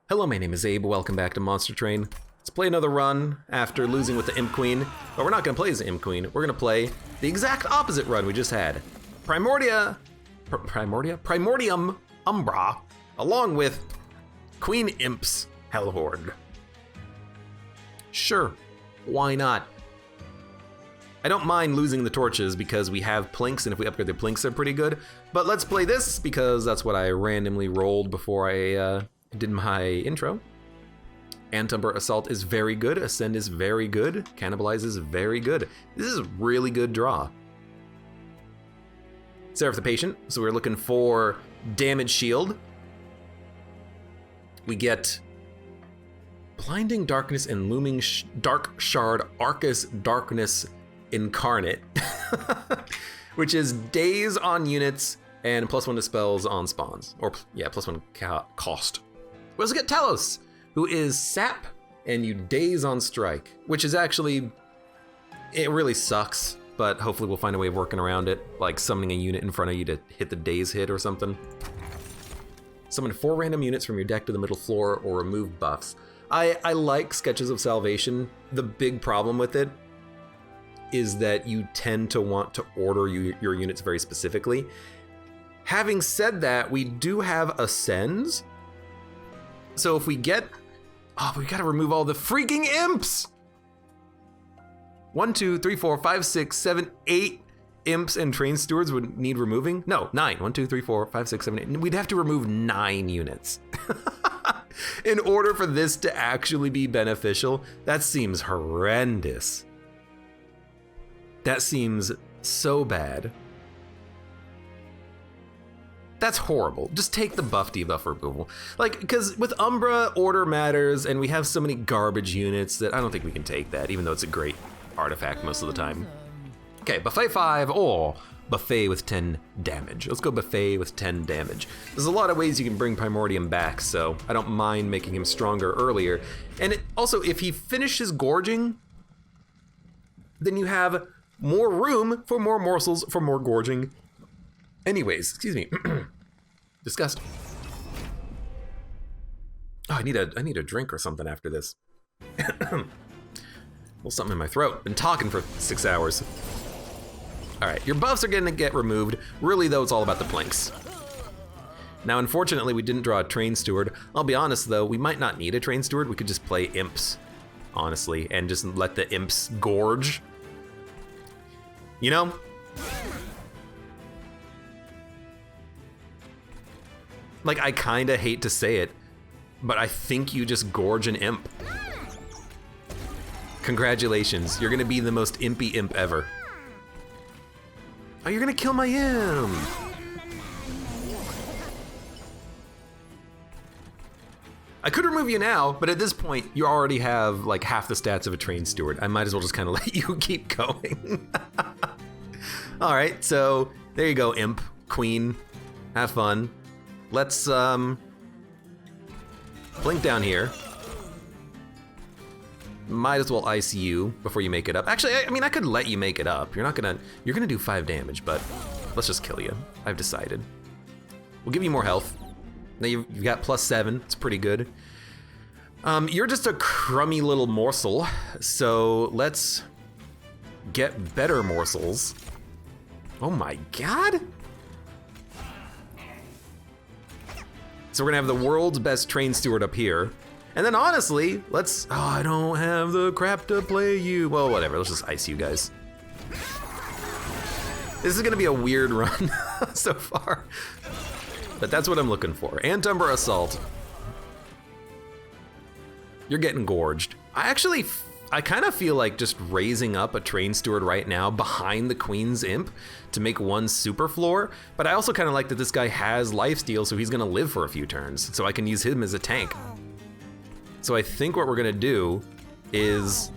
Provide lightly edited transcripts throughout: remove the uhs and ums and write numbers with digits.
Hello, my name is Abe. Welcome back to Monster Train. Let's play another run after losing with the Imp Queen. But we're not going to play as the Imp Queen. We're going to play the exact opposite run we just had. Primordium Umbra, along with Queen Imp's Hellhorde. Sure, why not? I don't mind losing the torches because we have plinks, and if we upgrade the plinks, they're pretty good. But let's play this because that's what I randomly rolled before I did my intro. Antumber Assault is very good. Ascend is very good. Cannibalize is very good. This is a really good draw. Seraph the Patient. So we're looking for Damage Shield. We get Blinding Darkness and Looming Dark Shard Arcus Darkness Incarnate, which is daze on units and +1 to spells on spawns. Or yeah, +1 cost. We also get Talos, who is sap and you daze on strike, which is actually, it really sucks, but hopefully we'll find a way of working around it, like summoning a unit in front of you to hit the daze hit or something. Summon 4 random units from your deck to the middle floor or remove buffs. I like Sketches of Salvation. The big problem with it is that you tend to want to order your units very specifically. Having said that, we do have Ascends. So if we get, we gotta remove all the freaking imps. 1, 2, 3, 4, 5, 6, 7, 8 imps and train stewards would need removing. No, 9. 1, 2, 3, 4, 5, 6, 7, 8. We'd have to remove 9 units. In order for this to actually be beneficial. That seems horrendous. That seems so bad. That's horrible. Just take the buff debuff removal. Like, because with Umbra, order matters, and we have so many garbage units that I don't think we can take that, even though it's a great artifact most of the time. Okay, Buffet 5 or Buffet with 10 damage. Let's go Buffet with 10 damage. There's a lot of ways you can bring Primordium back, so I don't mind making him stronger earlier. And also, if he finishes gorging, then you have more room for more morsels for more gorging. Anyways, excuse me. Disgusting. Oh, I need a drink or something after this. Well, something in my throat. Been talking for 6 hours. All right, your buffs are gonna get removed. Really though, it's all about the plinks. Now, unfortunately, we didn't draw a train steward. I'll be honest though, we might not need a train steward. We could just play imps, honestly, and just let the imps gorge. You know? Like, I kinda hate to say it, but I think you just gorge an imp. Congratulations, you're gonna be the most impy imp ever. Oh, you're gonna kill my imp! I could remove you now, but at this point, you already have like half the stats of a train steward. I might as well just kind of let you keep going. All right, so there you go, imp, queen, have fun. Let's blink down here. Might as well ice you before you make it up. Actually, I mean, I could let you make it up. You're gonna do 5 damage, but let's just kill you. I've decided. We'll give you more health. Now you've got +7, it's pretty good. You're just a crummy little morsel, so let's get better morsels. Oh my God. So we're gonna have the world's best train steward up here. And then honestly, I don't have the crap to play you. Well, whatever, let's just ice you guys. This is gonna be a weird run so far. But that's what I'm looking for. Antumber Assault. You're getting gorged. I kind of feel like just raising up a train steward right now behind the Queen's Imp to make one super floor, but I also kind of like that this guy has lifesteal, so he's gonna live for a few turns, so I can use him as a tank. So I think what we're gonna do is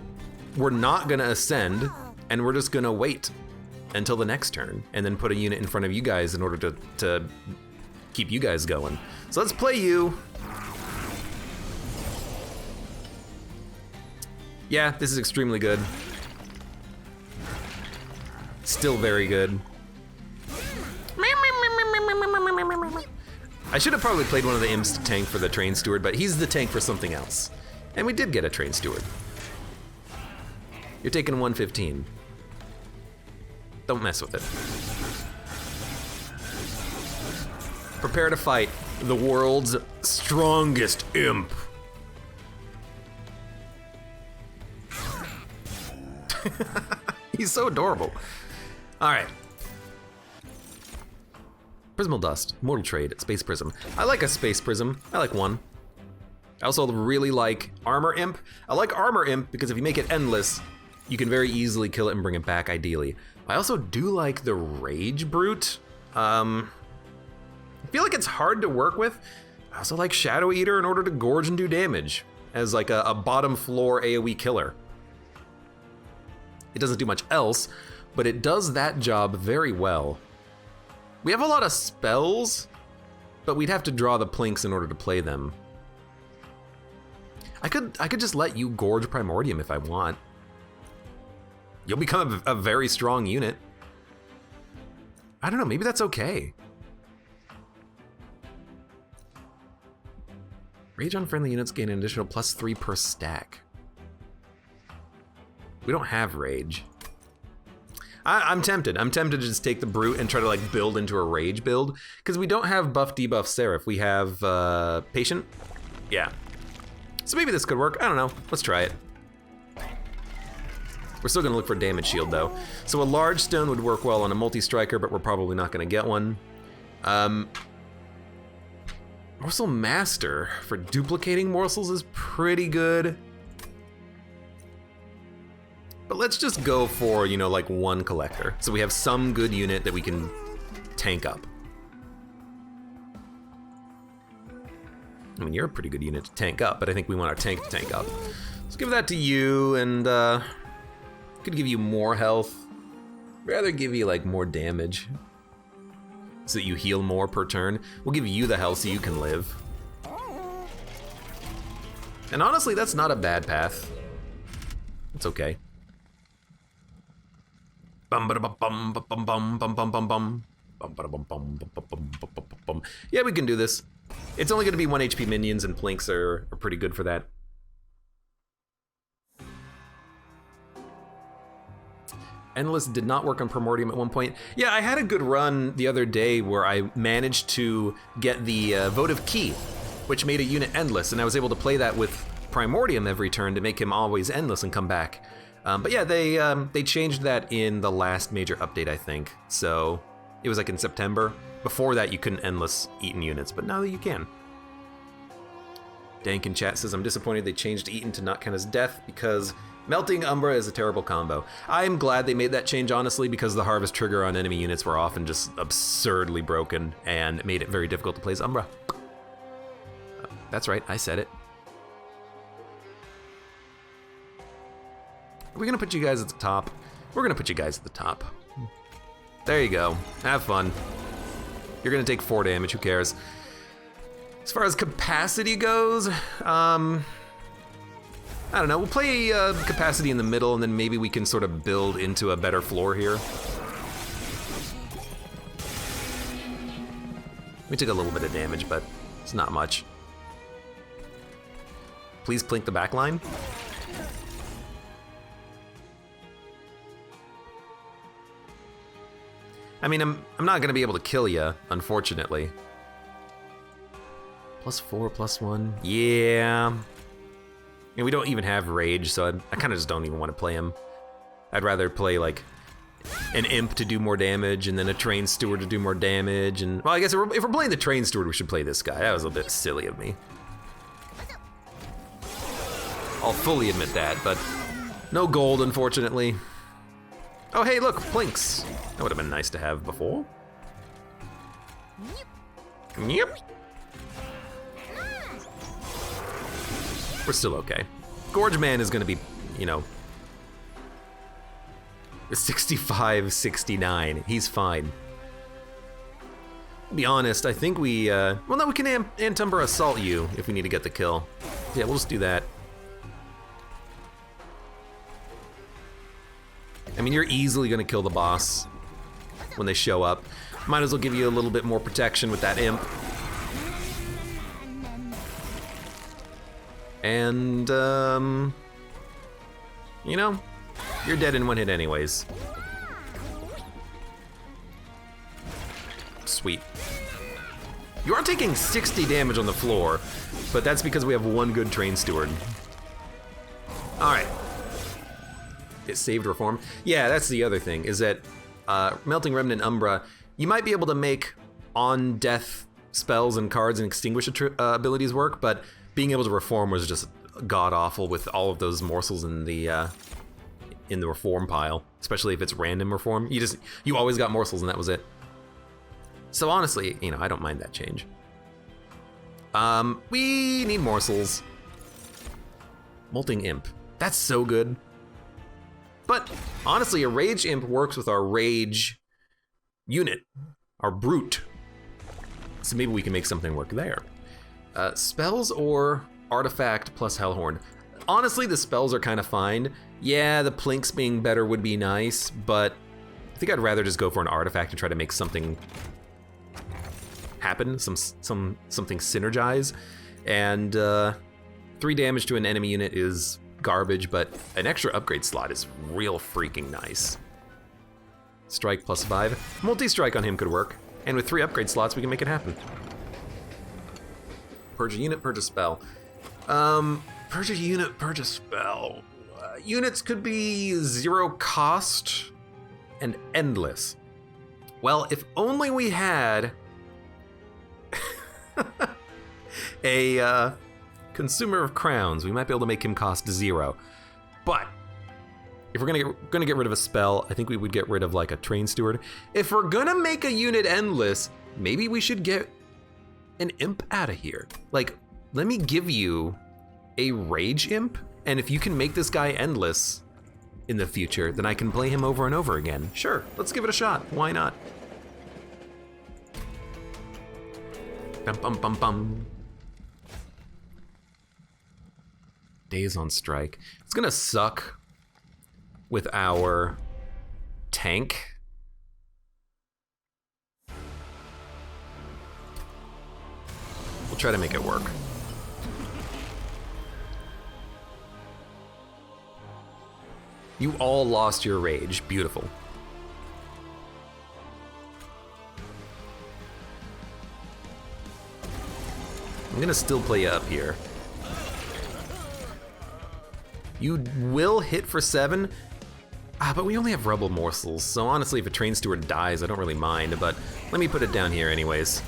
we're not gonna ascend, and we're just gonna wait until the next turn, and then put a unit in front of you guys in order to keep you guys going. So let's play you. Yeah, this is extremely good. Still very good. I should have probably played one of the imps to tank for the train steward, but he's the tank for something else. And we did get a train steward. You're taking 115. Don't mess with it. Prepare to fight the world's strongest imp. He's so adorable. All right. Prismal Dust, Mortal Trade, Space Prism. I like a Space Prism. I like one. I also really like Armor Imp. I like Armor Imp because if you make it endless, you can very easily kill it and bring it back, ideally. I also do like the Rage Brute. I feel like it's hard to work with. I also like Shadow Eater in order to gorge and do damage as like a bottom floor AoE killer. It doesn't do much else, but it does that job very well. We have a lot of spells, but we'd have to draw the plinks in order to play them. I could just let you gorge Primordium if I want. You'll become a very strong unit. I don't know, maybe that's okay. Rage on friendly units gain an additional +3 per stack. We don't have Rage. I'm tempted. I'm tempted to just take the Brute and try to like build into a Rage build, because we don't have buff debuff Seraph. We have Patient. Yeah. So maybe this could work. I don't know. Let's try it. We're still gonna look for damage shield though. So a large stone would work well on a multi-striker, but we're probably not gonna get one. Morsel Master for duplicating morsels is pretty good. But let's just go for, you know, like one collector. So we have some good unit that we can tank up. I mean, you're a pretty good unit to tank up, but I think we want our tank to tank up. Let's give that to you, and could give you more health. Rather give you like more damage, so that you heal more per turn. We'll give you the health so you can live. And honestly, that's not a bad path. It's okay. Yeah, we can do this. It's only gonna be 1 HP minions, and plinks are pretty good for that. Endless did not work on Primordium at one point. Yeah, I had a good run the other day where I managed to get the Votive Key, which made a unit endless, and I was able to play that with Primordium every turn to make him always endless and come back. But yeah, they changed that in the last major update, I think. So it was like in September. Before that, you couldn't endless Eaton units, but now you can. Dank in chat says, I'm disappointed they changed Eaton to not count as death because melting Umbra is a terrible combo. I'm glad they made that change, honestly, because the harvest trigger on enemy units were often just absurdly broken and it made it very difficult to play as Umbra. That's right, I said it. Are we gonna put you guys at the top? We're gonna put you guys at the top. There you go, have fun. You're gonna take 4 damage, who cares? As far as capacity goes, I don't know, we'll play capacity in the middle and then maybe we can sort of build into a better floor here. We took a little bit of damage, but it's not much. Please plink the back line. I mean, I'm not gonna be able to kill you, unfortunately. +4, +1, yeah. And we don't even have Rage, so I kind of just don't even want to play him. I'd rather play like an Imp to do more damage, and then a Train Steward to do more damage, and well, I guess if we're playing the Train Steward, we should play this guy. That was a bit silly of me. I'll fully admit that, but no gold, unfortunately. Oh, hey, look, plinks. That would have been nice to have before. Yep. We're still okay. Gorge Man is gonna be, you know, 65, 69. He's fine. To be honest, I think we, well, no, we can Antumber Assault you if we need to get the kill. Yeah, we'll just do that. I mean, you're easily gonna kill the boss when they show up. Might as well give you a little bit more protection with that Imp. And, you know, you're dead in one hit anyways. Sweet. You are taking 60 damage on the floor, but that's because we have one good train steward. All right. It saved Reform. Yeah, that's the other thing, is that Melting Remnant Umbra, you might be able to make on-death spells and cards and extinguish abilities work, but being able to Reform was just god-awful with all of those morsels in the Reform pile, especially if it's random Reform. You always got morsels and that was it. So honestly, you know, I don't mind that change. We need morsels. Molting Imp. That's so good. But honestly, a Rage Imp works with our Rage unit, our Brute. So maybe we can make something work there. Spells or Artifact plus Hellhorn. Honestly, the spells are kind of fine. Yeah, the Plinks being better would be nice, but I think I'd rather just go for an Artifact and try to make something happen, something synergize. And 3 damage to an enemy unit is garbage, but an extra upgrade slot is real freaking nice. Strike plus 5. Multi-strike on him could work, and with 3 upgrade slots, we can make it happen. Purge a unit, purge a spell. Purge a unit, purge a spell. Units could be 0 cost and endless. Well, if only we had a Consumer of Crowns, we might be able to make him cost 0. But if we're gonna get rid of a spell, I think we would get rid of like a Train Steward. If we're gonna make a unit endless, maybe we should get an Imp out of here. Like, let me give you a Rage Imp, and if you can make this guy endless in the future, then I can play him over and over again. Sure, let's give it a shot. Why not? Bum bum bum bum. Days on strike. It's gonna suck with our tank. We'll try to make it work. You all lost your rage. Beautiful. I'm gonna still play you up here. You will hit for 7, but we only have Rebel Morsels, so honestly, if a Train Steward dies, I don't really mind, but let me put it down here anyways.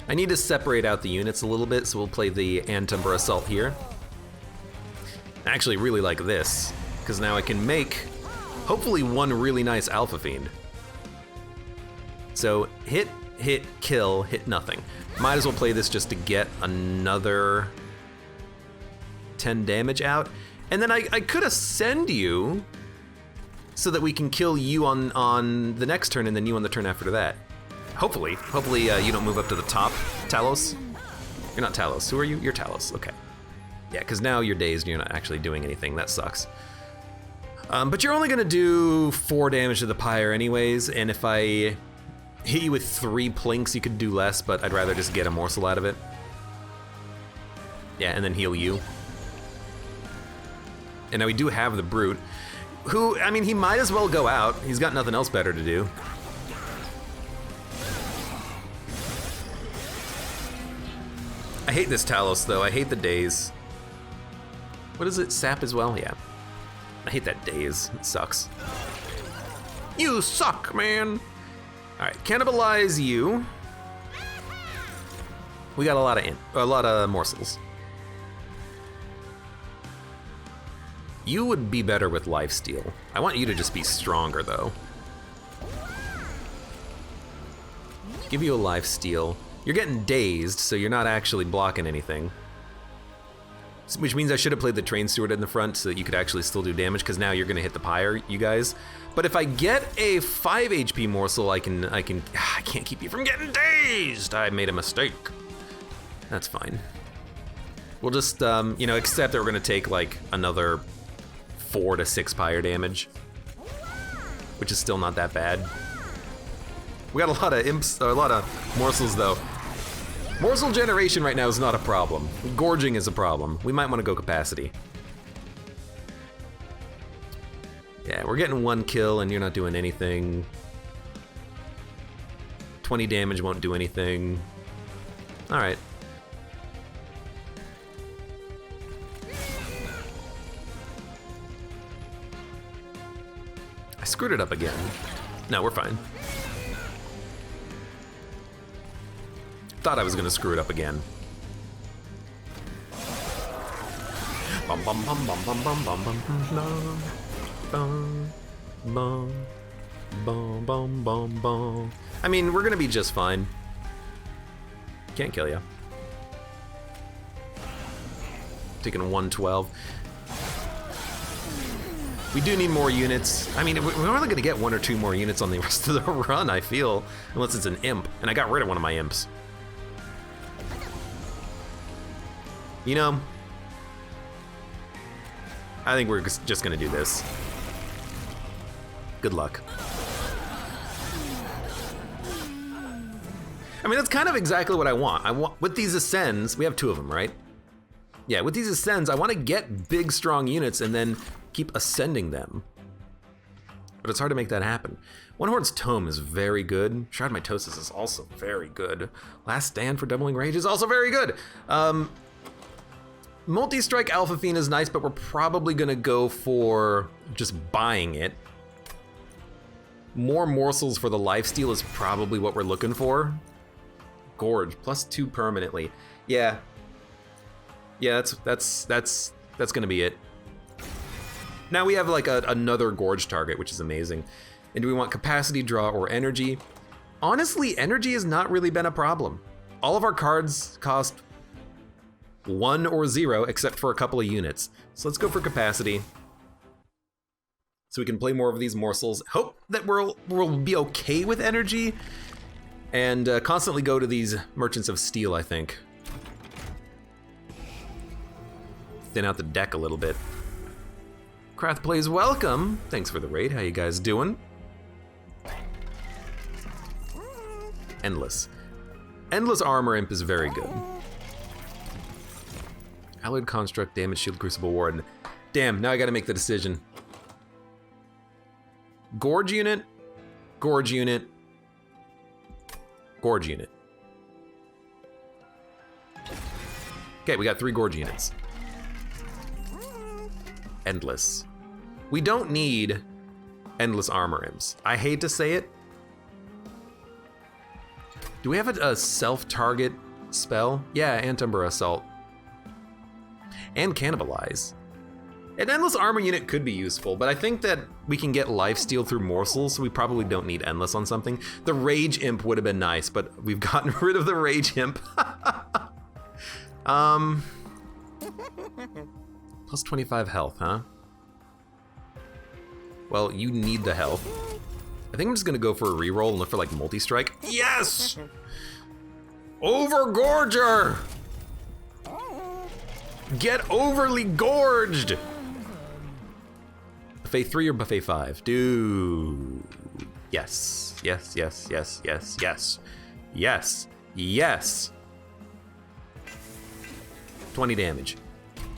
I need to separate out the units a little bit, so we'll play the Antumber Assault here. I actually really like this, because now I can make hopefully one really nice Alpha Fiend. So hit, hit, kill, hit nothing. Might as well play this just to get another 10 damage out. And then I could ascend you so that we can kill you on the next turn and then you on the turn after that. Hopefully you don't move up to the top. Talos? You're not Talos. Who are you? You're Talos. Okay. Yeah, because now you're dazed and you're not actually doing anything. That sucks. But you're only gonna do 4 damage to the pyre anyways, and if I hit you with 3 plinks, you could do less, but I'd rather just get a morsel out of it. Yeah, and then heal you. And now we do have the Brute, who, I mean, he might as well go out. He's got nothing else better to do. I hate this Talos, though. I hate the daze. What is it? Sap as well? Yeah. I hate that daze. It sucks. You suck, man! Alright, cannibalize you. We got a lot of morsels. You would be better with lifesteal. I want you to just be stronger, though. Give you a lifesteal. You're getting dazed, so you're not actually blocking anything. Which means I should have played the Train Steward in the front so that you could actually still do damage, because now you're gonna hit the pyre, you guys. But if I get a 5 HP morsel, I can't keep you from getting dazed! I made a mistake. That's fine. We'll just, you know, accept that we're gonna take like another 4 to 6 pyre damage, which is still not that bad. We got a lot of imps, or a lot of morsels though. Morsel generation right now is not a problem. Gorging is a problem. We might want to go capacity. Yeah, we're getting 1 kill and you're not doing anything. 20 damage won't do anything. All right. I screwed it up again. No, we're fine. Thought I was gonna screw it up again. Bum bum bum bum bum bum bum bum bum bum bum bum bum bum. I mean, we're gonna be just fine. Can't kill you. Taking 112. We do need more units. I mean, we're only gonna get 1 or 2 more units on the rest of the run, I feel. Unless it's an imp. And I got rid of one of my imps. You know, I think we're just gonna do this. Good luck. I mean, that's kind of exactly what I want. With these ascends, we have 2 of them, right? Yeah, with these ascends, I want to get big, strong units and then keep ascending them. But it's hard to make that happen. One Horde's Tome is very good. Shroud Mitosis is also very good. Last Stand for Doubling Rage is also very good. Multi-Strike Alpha Fiend is nice, but we're probably gonna go for just buying it. More morsels for the lifesteal is probably what we're looking for. Gorge, +2 permanently. Yeah. Yeah, that's gonna be it. Now we have like another Gorge target, which is amazing. And do we want capacity, draw, or energy? Honestly, energy has not really been a problem. All of our cards cost 1 or 0, except for a couple of units. So let's go for capacity. So we can play more of these morsels. Hope that we'll be okay with energy. And constantly go to these Merchants of Steel, I think. Thin out the deck a little bit. Krath Plays, welcome. Thanks for the raid. How you guys doing? Endless. Endless Armor Imp is very good. Alloyed Construct, Damage Shield, Crucible Warden. Damn, now I gotta make the decision. Gorge unit, Gorge unit, Gorge unit. Okay, we got 3 Gorge units. Endless. We don't need Endless Armor Imps. I hate to say it. Do we have a self-target spell? Yeah, Antumbra Assault. And Cannibalize. An Endless Armor unit could be useful, but I think that we can get lifesteal through morsels, so we probably don't need Endless on something. The Rage Imp would have been nice, but we've gotten rid of the Rage Imp. Plus 25 health, huh? Well, you need the health. I think I'm just gonna go for a reroll and look for like multi-strike. Yes! Overgorger! Get overly gorged! Buffet 3 or buffet 5? Dude. Yes. Yes, yes, yes, yes, yes. Yes. Yes. 20 damage.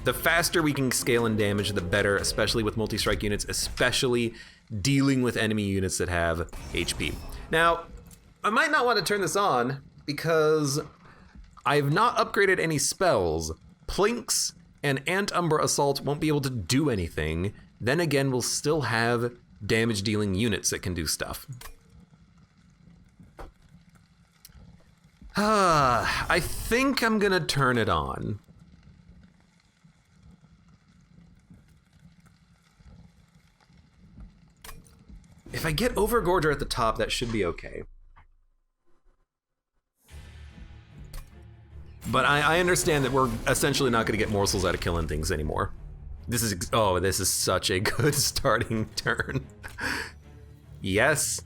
The faster we can scale in damage, the better, especially with multi-strike units, especially dealing with enemy units that have HP. Now, I might not want to turn this on because I've not upgraded any spells. Plinks and Antumbra Assault won't be able to do anything. Then again, we'll still have damage dealing units that can do stuff. I think I'm gonna turn it on. If I get Overgorger at the top, that should be okay. But I understand that we're essentially not gonna get morsels out of killing things anymore. This is such a good starting turn. Yes.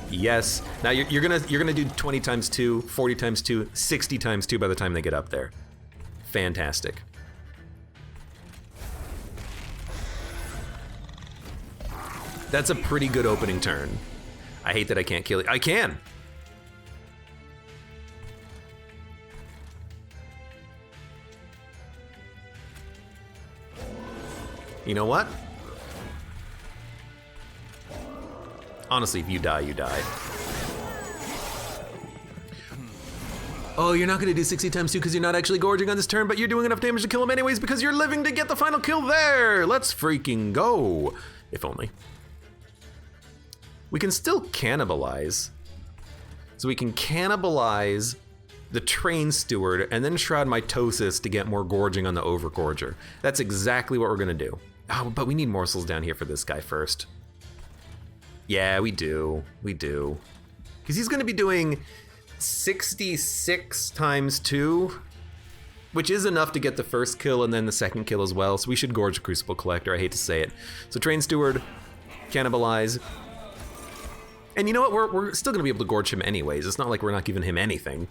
Yes. Now you're gonna do 20 times 2, 40 times 2, 60 times 2 by the time they get up there. Fantastic. That's a pretty good opening turn. I hate that I can't kill it. I can! You know what? Honestly, if you die, you die. Oh, you're not gonna do 60 times 2 because you're not actually gorging on this turn, but you're doing enough damage to kill him anyways because you're living to get the final kill there! Let's freaking go! If only. We can still cannibalize. So we can cannibalize the Train Steward and then Shroud Mitosis to get more gorging on the Overgorger. That's exactly what we're gonna do. Oh, but we need morsels down here for this guy first. Yeah, we do. We do. Because he's gonna be doing 66 times 2, which is enough to get the first kill and then the second kill as well. So we should gorge Crucible Collector, I hate to say it. So Train Steward, cannibalize. And you know what, we're still gonna be able to gorge him anyways. It's not like we're not giving him anything.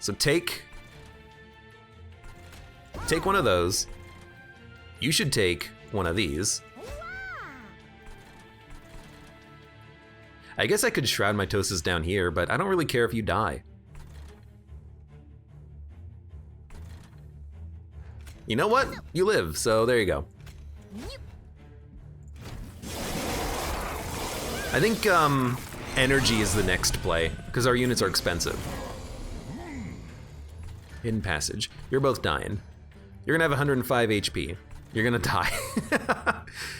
So take one of those. You should take one of these. I guess I could Shroud Mitosis down here, but I don't really care if you die. You know what? You live, so there you go. I think energy is the next play, because our units are expensive. Hidden Passage. You're both dying. You're gonna have 105 HP. You're gonna die.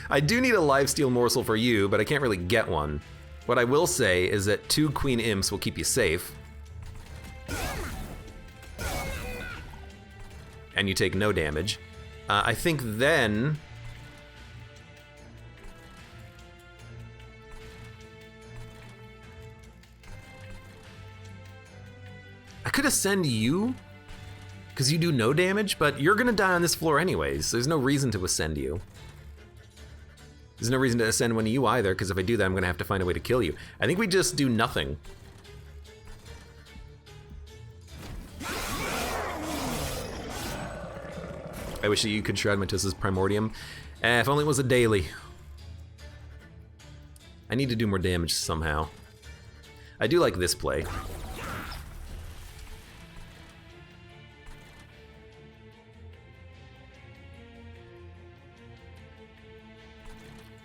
I do need a lifesteal morsel for you, but I can't really get one. What I will say is that 2 Queen Imps will keep you safe. And you take no damage. I think then... I could ascend you, because you do no damage, but you're gonna die on this floor anyways. There's no reason to ascend you. There's no reason to ascend one of you either, because if I do that, I'm gonna have to find a way to kill you. I think we just do nothing. I wish that you could Shroud Mitosis Primordium. If only it was a daily. I need to do more damage somehow. I do like this play.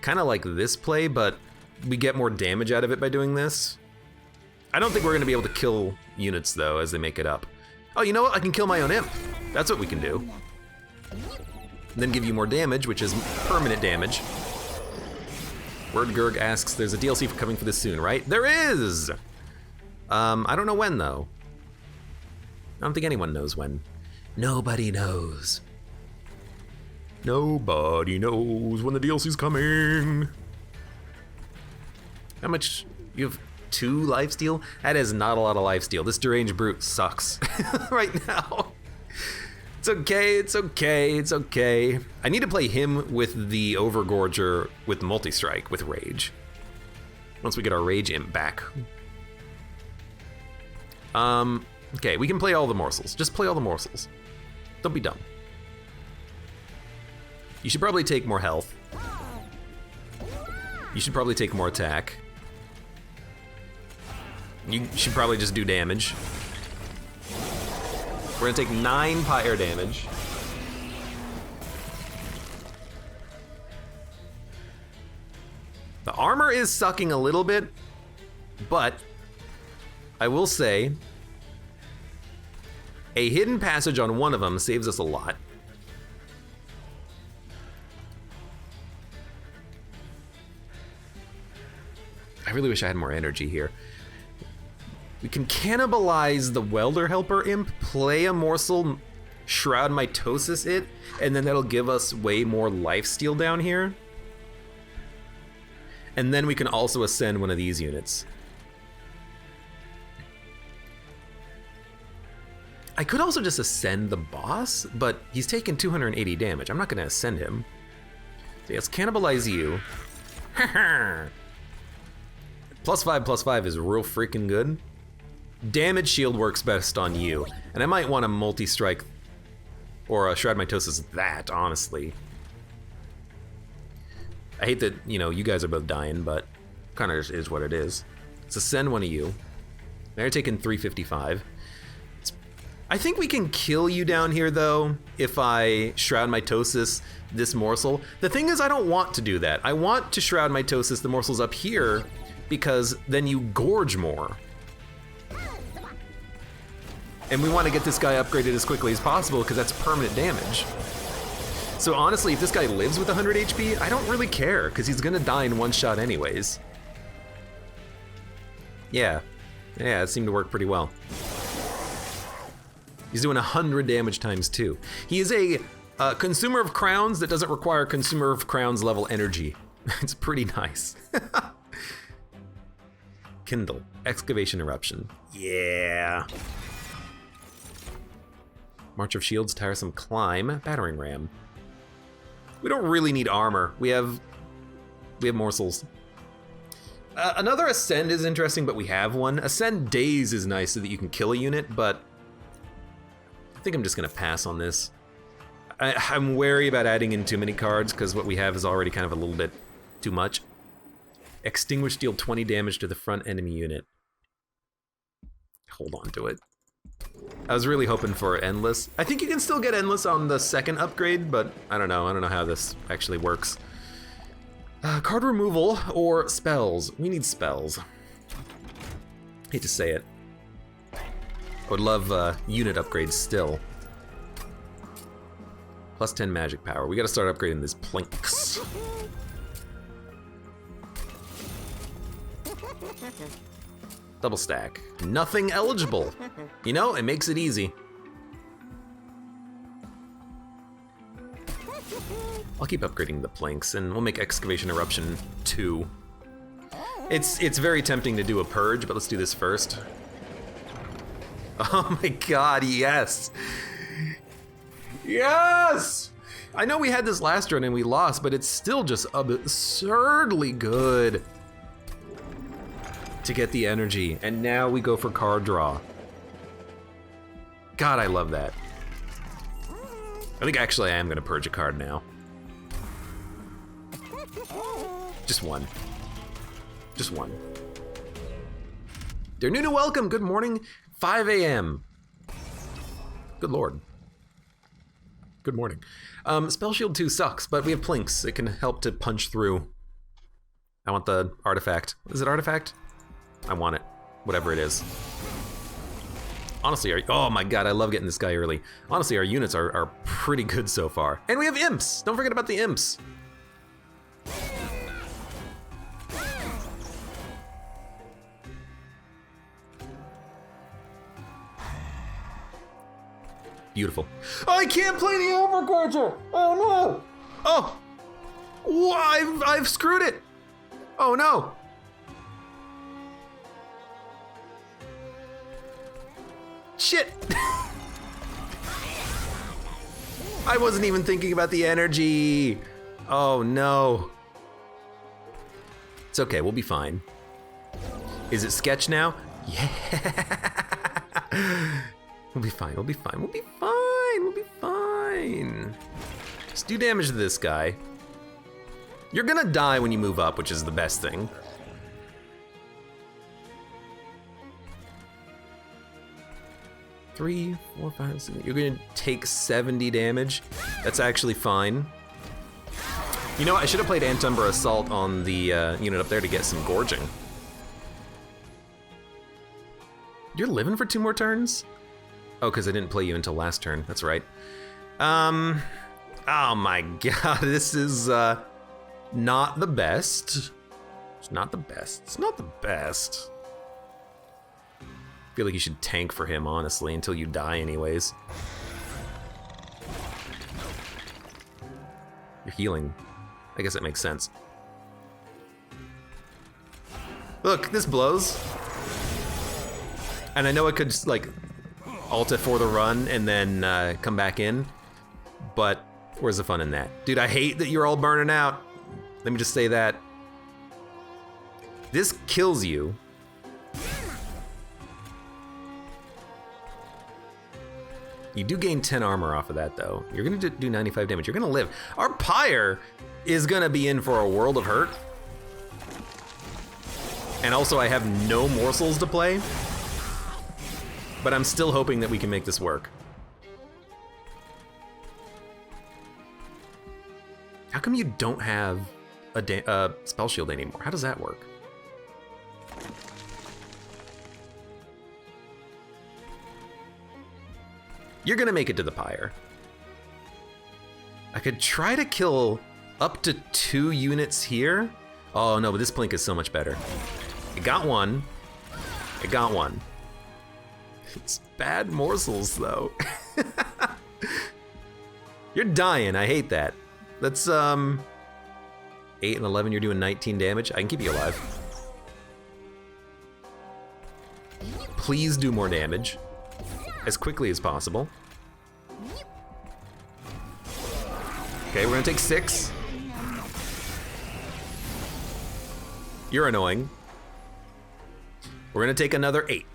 Kind of like this play, but we get more damage out of it by doing this. I don't think we're gonna be able to kill units though as they make it up. Oh, you know what? I can kill my own imp. That's what we can do. And then give you more damage, which is permanent damage. WordGurg asks, there's a DLC coming for this soon, right? There is! I don't know when though. I don't think anyone knows when. Nobody knows. Nobody knows when the DLC's coming. How much? You have 2 lifesteal? That is not a lot of lifesteal. This Deranged Brute sucks right now. It's okay, it's okay, it's okay. I need to play him with the Overgorger with Multi-Strike, with Rage. Once we get our Rage Imp back. Okay, we can play all the morsels. Just play all the morsels. Don't be dumb. You should probably take more health. You should probably take more attack. You should probably just do damage. We're gonna take 9 pyre damage. The armor is sucking a little bit, but I will say a hidden passage on one of them saves us a lot. I really wish I had more energy here. We can cannibalize the Welder Helper Imp, play a morsel, Shroud Mitosis it, and then that'll give us way more lifesteal down here. And then we can also ascend one of these units. I could also just ascend the boss, but he's taking 280 damage. I'm not gonna ascend him. So let's cannibalize you. +5/+5 is real freaking good. Damage shield works best on you, and I might want a multi-strike or a Shroud Mitosis that, honestly. I hate that, you know, you guys are both dying, but kind of is what it is. So send one of you. Now you're taking 355. I think we can kill you down here, though, if I Shroud Mitosis this morsel. The thing is, I don't want to do that. I want to Shroud Mitosis the morsels up here, because then you gorge more. And we want to get this guy upgraded as quickly as possible, because that's permanent damage. So honestly, if this guy lives with 100 HP, I don't really care, because he's gonna die in one shot anyways. Yeah, it seemed to work pretty well. He's doing 100 damage times 2. He is a consumer of crowns that doesn't require consumer of crowns level energy. It's pretty nice. Kindle, excavation eruption. Yeah. March of Shields, tiresome climb, battering ram. We don't really need armor. We have morsels. Another ascend is interesting, but we have one. Ascend daze is nice so that you can kill a unit, but I think I'm just gonna pass on this. I'm wary about adding in too many cards because what we have is already kind of a little bit too much. Extinguish, deal 20 damage to the front enemy unit. Hold on to it. I was really hoping for endless. I think you can still get endless on the second upgrade, but I don't know. I don't know how this actually works. Card removal or spells. We need spells. Hate to say it. I would love unit upgrades still. Plus 10 magic power. We gotta start upgrading these planks. Double stack. Nothing eligible. You know, it makes it easy. I'll keep upgrading the planks and we'll make excavation eruption 2. It's very tempting to do a purge, but let's do this first. Oh my god, yes! Yes! I know we had this last run and we lost, but it's still just absurdly good to get the energy. And now we go for card draw. God, I love that. I think actually I am gonna purge a card now. Just one. Just one. Dear Nuna, welcome, good morning. 5 a.m. Good lord. Good morning. Spell Shield 2 sucks, but we have Plinks. It can help to punch through. I want the artifact. Is it artifact? I want it. Whatever it is. Honestly, oh my god, I love getting this guy early. Honestly, our units are pretty good so far. And we have imps! Don't forget about the imps. Beautiful. I can't play the Overcharger! Oh no! Oh! Whoa, I've screwed it! Oh no! Shit! I wasn't even thinking about the energy! Oh no. It's okay, we'll be fine. Is it sketch now? Yeah! We'll be fine, we'll be fine, we'll be fine, we'll be fine. Just do damage to this guy. You're gonna die when you move up, which is the best thing. Three, 4, 5, 6. You're gonna take 70 damage. That's actually fine. You know what, I should have played Antumbra Assault on the unit up there to get some gorging. You're living for 2 more turns? Oh, because I didn't play you until last turn, that's right. Oh my god, this is not the best. It's not the best, it's not the best. I feel like you should tank for him, honestly, until you die anyways. You're healing. I guess that makes sense. Look, this blows. And I know I could just, like, ult it for the run and then come back in, but where's the fun in that? Dude, I hate that you're all burning out. Let me just say that. This kills you. You do gain 10 armor off of that, though. You're gonna do 95 damage. You're gonna live. Our Pyre is gonna be in for a world of hurt. And also, I have no morsels to play. But I'm still hoping that we can make this work. How come you don't have a spell shield anymore? How does that work? You're gonna make it to the Pyre. I could try to kill up to 2 units here. Oh no, but this Plink is so much better. It got one. It got one. It's bad morsels though. You're dying, I hate that. That's 8 and 11, you're doing 19 damage. I can keep you alive. Please do more damage. As quickly as possible. Okay, we're gonna take 6. You're annoying. We're gonna take another 8.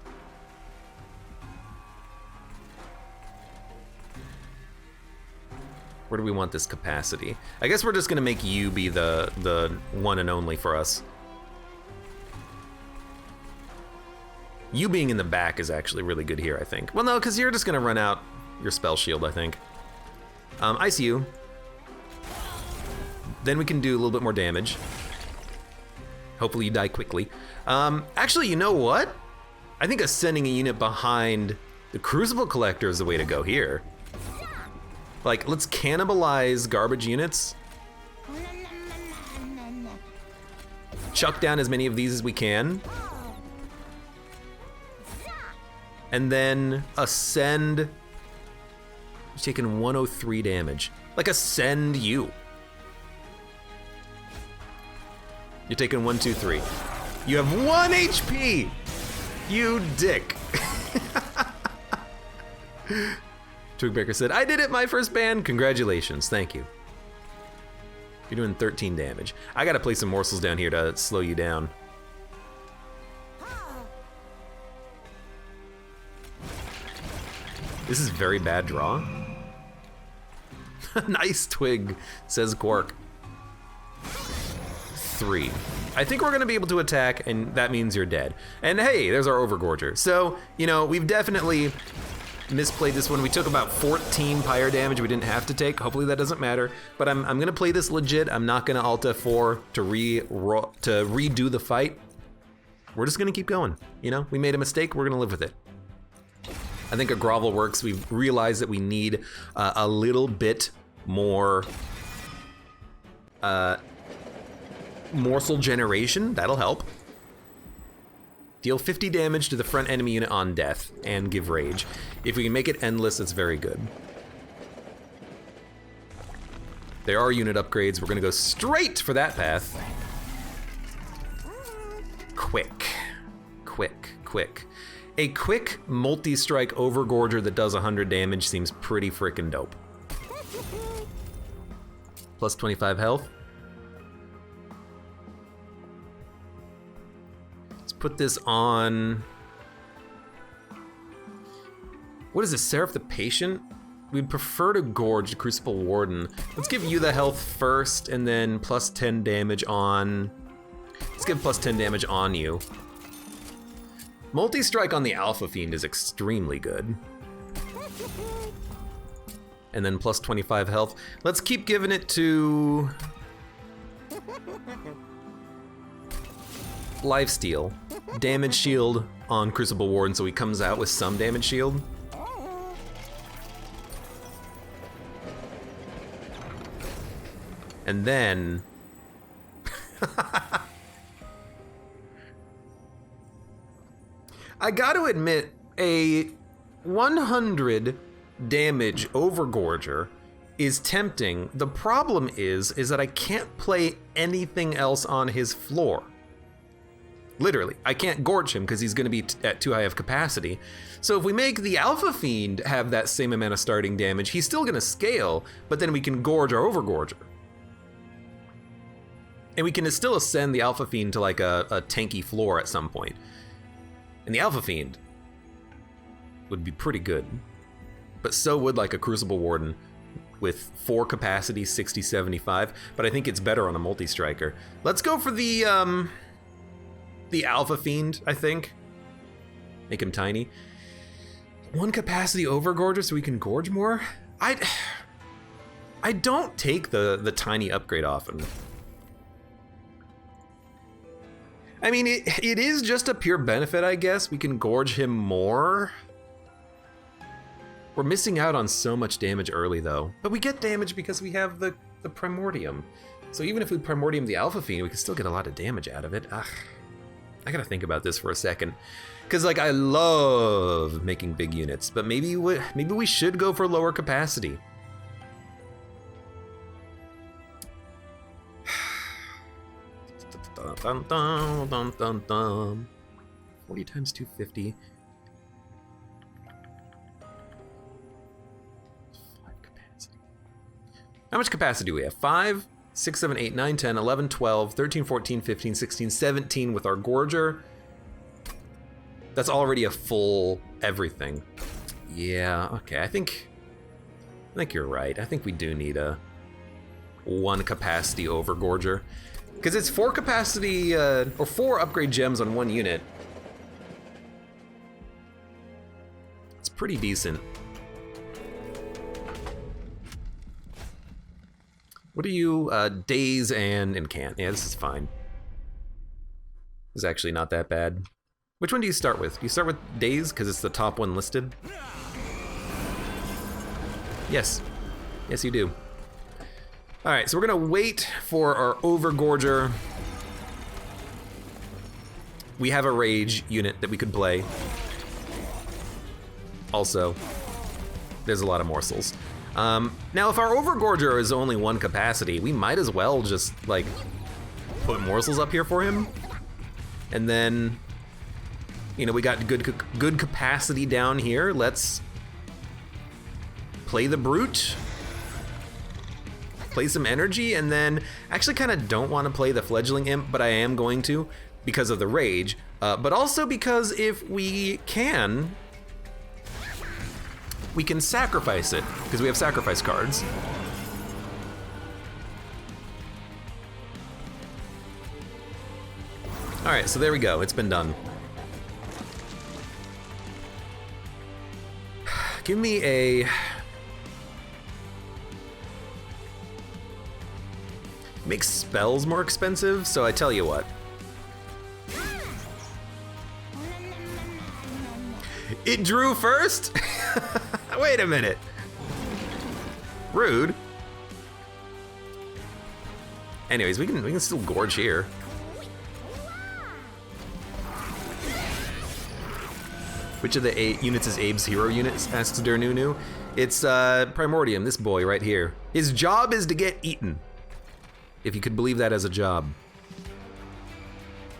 Where do we want this capacity? I guess we're just gonna make you be the one and only for us. You being in the back is actually really good here, I think. Well, no, because you're just gonna run out your spell shield, I think. Ice you. Then we can do a little bit more damage. Hopefully you die quickly. Actually, you know what? I think ascending a unit behind the Crucible Collector is the way to go here. Like, let's cannibalize garbage units. Chuck down as many of these as we can. And then ascend. You're taking 103 damage. Like, ascend you. You're taking 1, 2, 3. You have 1 HP! You dick. Twigbreaker said, I did it my first ban. Congratulations, thank you. You're doing 13 damage. I gotta play some morsels down here to slow you down. This is very bad draw. Nice twig, says Quark. 3. I think we're gonna be able to attack, and that means you're dead. And hey, there's our Overgorger. So, you know, we've definitely misplayed this one. We took about 14 Pyre damage we didn't have to take. Hopefully that doesn't matter. But I'm gonna play this legit. I'm not gonna Alt F4 to redo the fight. We're just gonna keep going. You know, we made a mistake, we're gonna live with it. I think a grovel works. We've realized that we need a little bit more morsel generation. That'll help. Deal 50 damage to the front enemy unit on death and give rage. If we can make it endless, it's very good. There are unit upgrades. We're gonna go straight for that path. Quick, quick, quick. A quick multi-strike Overgorger that does 100 damage seems pretty freaking dope. Plus 25 health. Let's put this on... What is this, Seraph the Patient? We'd prefer to gorge the Crucible Warden. Let's give you the health first, and then plus 10 damage on... Let's give plus 10 damage on you. Multi-strike on the Alpha Fiend is extremely good. And then plus 25 health. Let's keep giving it to... Lifesteal. Damage shield on Crucible Warden so he comes out with some damage shield. And then... I gotta admit, a 100 damage Overgorger is tempting. The problem is that I can't play anything else on his floor. Literally, I can't gorge him because he's gonna be at too high of capacity. So if we make the Alpha Fiend have that same amount of starting damage, he's still gonna scale, but then we can gorge our Overgorger. And we can still ascend the Alpha Fiend to like a tanky floor at some point. And the Alpha Fiend would be pretty good. but so would like a Crucible Warden with 4 capacity, 60, 75, but I think it's better on a multi-striker. Let's go for the Alpha Fiend, I think. Make him tiny. 1 capacity Overgorger so we can gorge more? I don't take the tiny upgrade often. I mean, it is just a pure benefit, I guess. We can gorge him more. We're missing out on so much damage early, though. But we get damage because we have the Primordium. So even if we Primordium the Alpha Fiend, we can still get a lot of damage out of it. Ugh. I gotta think about this for a second. Because, like, I love making big units, but maybe we should go for lower capacity. Dun, dun, dun, dun, dun. 40 times 250. 5 capacity. How much capacity do we have? 5, 6, 7, 8, 9, 10, 11, 12, 13, 14, 15, 16, 17 with our Gorger. That's already a full everything. Yeah, okay, I think you're right. I think we do need a 1 capacity Overgorger. Because it's 4 capacity, or 4 upgrade gems on 1 unit. It's pretty decent. What are you, daze and incant? Yeah, this is fine. This is actually not that bad. Which one do you start with? Do you start with daze, because it's the top one listed? Yes. Yes, you do. All right, so we're gonna wait for our Overgorger. We have a Rage unit that we could play. Also, there's a lot of morsels. Now, if our Overgorger is only 1 capacity, we might as well just, like, put morsels up here for him. And then, you know, we got good capacity down here. Let's play the Brute. Play some energy, and then actually kind of don't want to play the Fledgling Imp, but I am going to because of the Rage, but also because if we can sacrifice it, because we have sacrifice cards. All right, so there we go, it's been done. Give me a... Makes spells more expensive, so I tell you what. It drew first? Wait a minute. Rude. Anyways, we can still gorge here. Which of the 8 units is Abe's hero units? Asks Dernunu. It's Primordium, this boy right here. His job is to get eaten. If you could believe that as a job.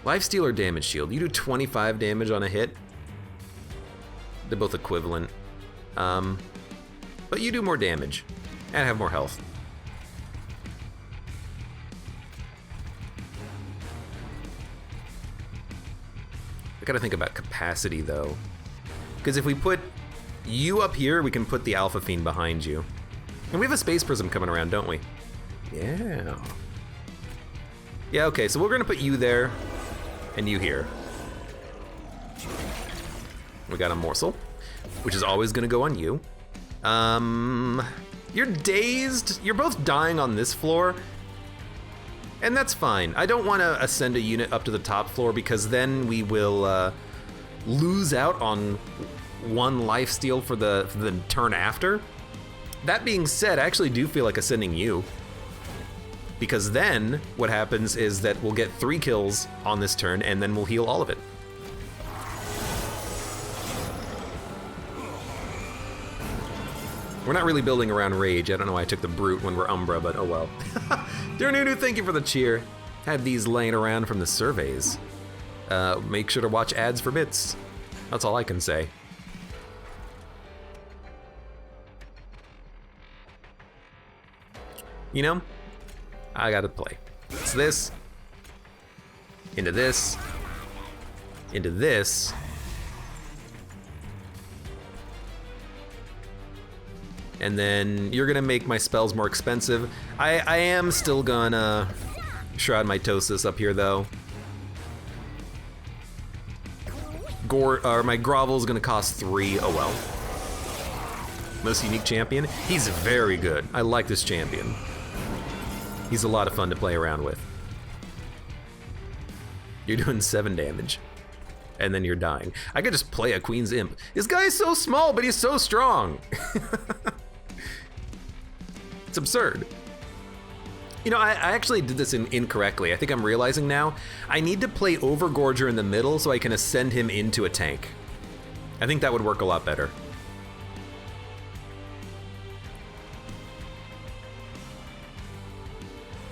Lifesteal or damage shield? You do 25 damage on a hit. They're both equivalent. But you do more damage and have more health. I gotta think about capacity though. Because if we put you up here, we can put the Alpha Fiend behind you. And we have a Space Prism coming around, don't we? Yeah. Yeah, okay, so we're gonna put you there, and you here. We got a morsel, which is always gonna go on you. You're dazed, you're both dying on this floor, and that's fine. I don't wanna ascend a unit up to the top floor because then we will lose out on 1 lifesteal for the turn after. That being said, I actually do feel like ascending you. Because then, what happens is that we'll get 3 kills on this turn, and then we'll heal all of it. We're not really building around Rage. I don't know why I took the Brute when we're Umbra, but oh well. Dear Nunu, thank you for the cheer. Had these laying around from the surveys. Make sure to watch ads for bits. That's all I can say. You know? I gotta play. It's this, into this, into this, And then you're gonna make my spells more expensive. I am still gonna Shroud Mitosis up here though. My Grovel's gonna cost 3, oh well. Most unique champion? He's very good. I like this champion. He's a lot of fun to play around with. You're doing 7 damage. And then you're dying. I could just play a Queen's Imp. This guy is so small, but he's so strong. It's absurd. You know, I actually did this incorrectly. I think I'm realizing now. I need to play Overgorger in the middle so I can ascend him into a tank. I think that would work a lot better.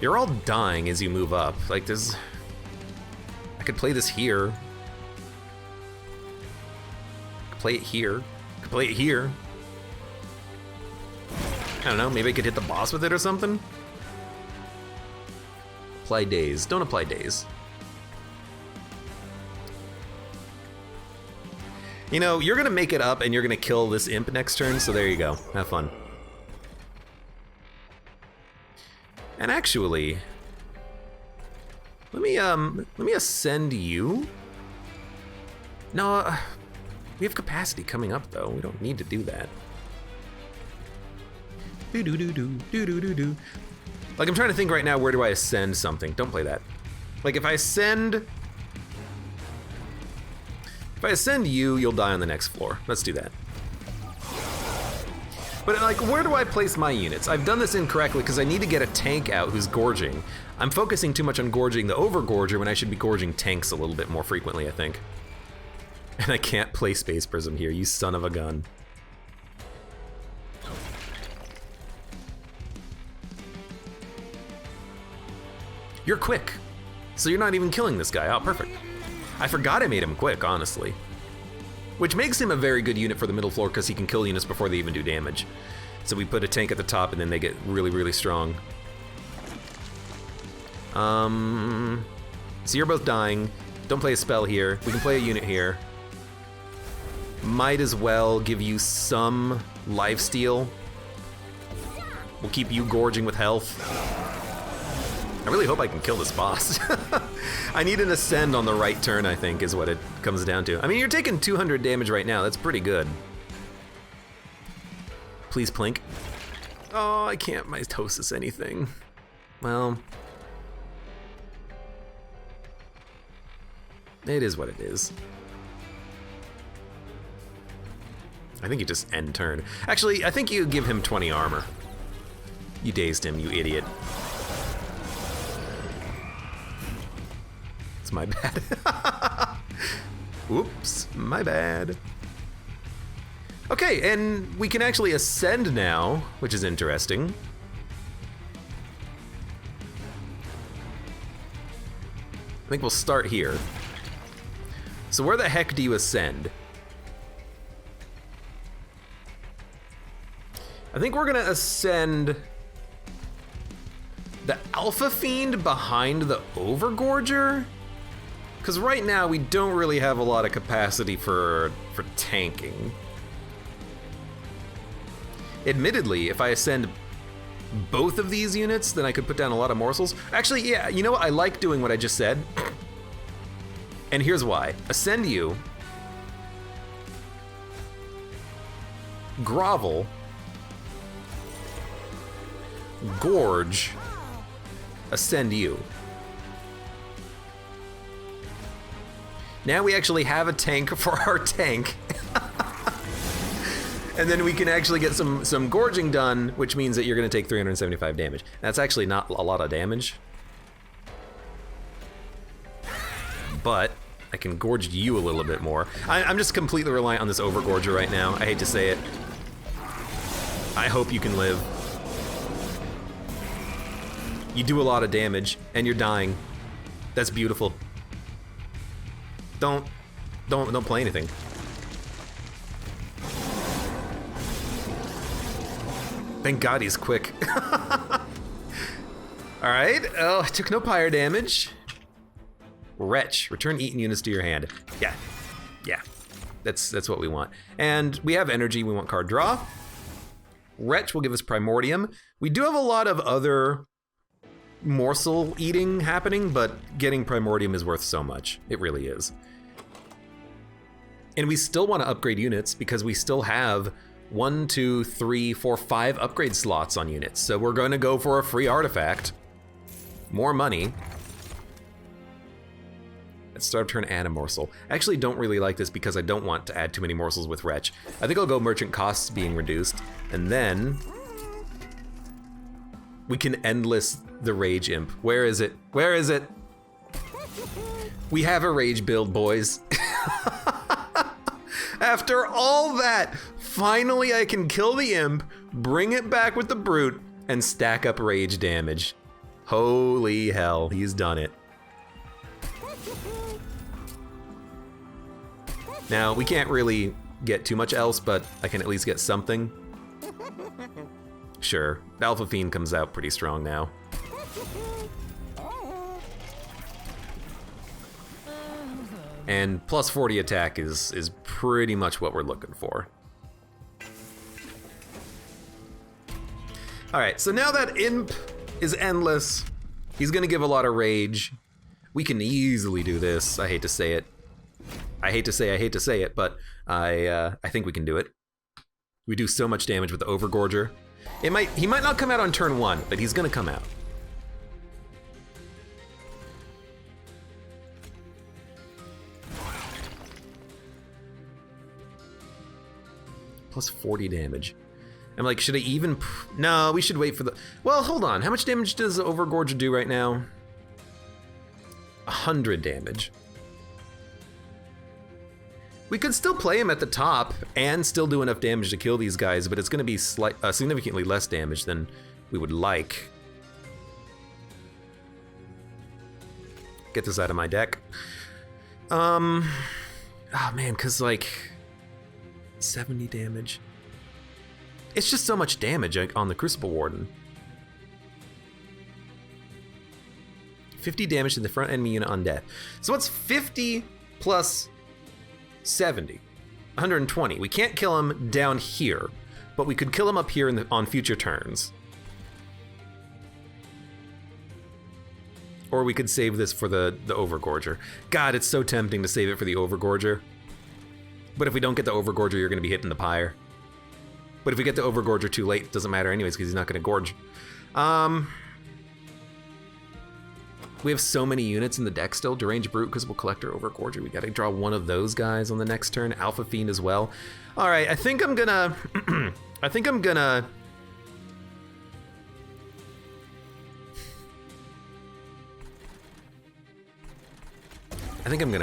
You're all dying as you move up. Like, there's... I could play this here. I could play it here. I could play it here. I don't know, maybe I could hit the boss with it or something? Apply daze. Don't apply daze. You know, you're gonna make it up and you're gonna kill this imp next turn, so there you go. Have fun. And actually, let me ascend you. No, we have capacity coming up though. We don't need to do that. Do-do-do-do, like, I'm trying to think right now, where do I ascend something? Don't play that. Like, if I ascend you, you'll die on the next floor. Let's do that. But, like, where do I place my units? I've done this incorrectly because I need to get a tank out who's gorging. I'm focusing too much on gorging the Overgorger when I should be gorging tanks a little bit more frequently, I think. And I can't play Space Prism here, you son of a gun. You're quick, so you're not even killing this guy. Oh, perfect. I forgot I made him quick, honestly. Which makes him a very good unit for the middle floor because he can kill units before they even do damage. So we put a tank at the top and then they get really, really strong. So you're both dying. Don't play a spell here. We can play a unit here. Might as well give you some lifesteal. We'll keep you gorging with health. I really hope I can kill this boss. I need an ascend on the right turn, I think, is what it comes down to. I mean, you're taking 200 damage right now. That's pretty good. Please plink. Oh, I can't mitosis anything. Well, it is what it is. I think you just end turn. Actually, I think you give him 20 armor. You dazed him, you idiot. It's my bad. Oops, my bad. Okay, and we can actually ascend now, which is interesting. I think we'll start here. So where the heck do you ascend? I think we're gonna ascend the Alpha Fiend behind the Overgorger? Because right now we don't really have a lot of capacity for tanking. Admittedly, if I ascend both of these units, then I could put down a lot of morsels. Actually, yeah, you know what? I like doing what I just said. And here's why. Ascend you. Grovel. Gorge. Ascend you. Now we actually have a tank for our tank. And then we can actually get some gorging done, which means that you're gonna take 375 damage. That's actually not a lot of damage. But I can gorge you a little bit more. I'm just completely reliant on this Overgorger right now. I hate to say it. I hope you can live. You do a lot of damage, and you're dying. That's beautiful. Don't play anything. Thank God he's quick. All right. Oh, I took no pyre damage. Wretch. Return eaten units to your hand. Yeah. That's what we want. And we have energy. We want card draw. Wretch will give us Primordium. We do have a lot of other morsel eating happening, but getting Primordium is worth so much. It really is. And we still want to upgrade units because we still have 1, 2, 3, 4, 5 upgrade slots on units. So we're going to go for a free artifact. More money. Let's start of turn, add a morsel. I actually don't really like this because I don't want to add too many morsels with Wretch. I think I'll go merchant costs being reduced, and then we can endless the Rage Imp. Where is it? Where is it? We have a Rage build, boys. After all that, finally I can kill the Imp, bring it back with the Brute, and stack up Rage damage. Holy hell, he's done it. Now, we can't really get too much else, but I can at least get something. Sure, Alpha Fiend comes out pretty strong now. And plus 40 attack is pretty much what we're looking for. All right, so now that Imp is endless, he's gonna give a lot of rage. We can easily do this. I hate to say it. I hate to say it, but I think we can do it. We do so much damage with the Overgorger. He might not come out on turn 1, but he's gonna come out. Plus 40 damage. I'm like, should I even? No, we should wait for the. Well, hold on. How much damage does the Overgorger do right now? 100 damage. We could still play him at the top and still do enough damage to kill these guys, but it's going to be significantly less damage than we would like. Get this out of my deck. Oh man, because like 70 damage. It's just so much damage on the Crucible Warden. 50 damage to the front enemy unit on death. So what's 50 plus 70? 120. We can't kill him down here, but we could kill him up here on future turns. Or we could save this for the Overgorger. God, it's so tempting to save it for the Overgorger. But if we don't get the Overgorger, you're going to be hitting the pyre. But if we get the Overgorger too late, it doesn't matter anyways, because he's not going to gorge. We have so many units in the deck still. Deranged Brute, Crucible Collector, Overgorger. We got to draw one of those guys on the next turn. Alpha Fiend as well. All right, I think I'm gonna... I think I'm gonna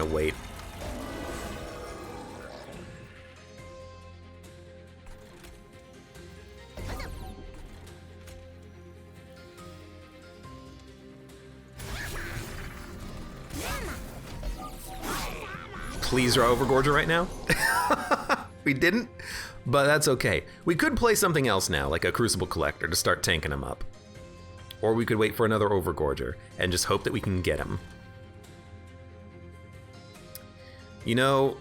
wait. Please draw Overgorger right now. We didn't, but that's okay. We could play something else now, like a Crucible Collector, to start tanking him up. Or we could wait for another Overgorger and just hope that we can get him. You know,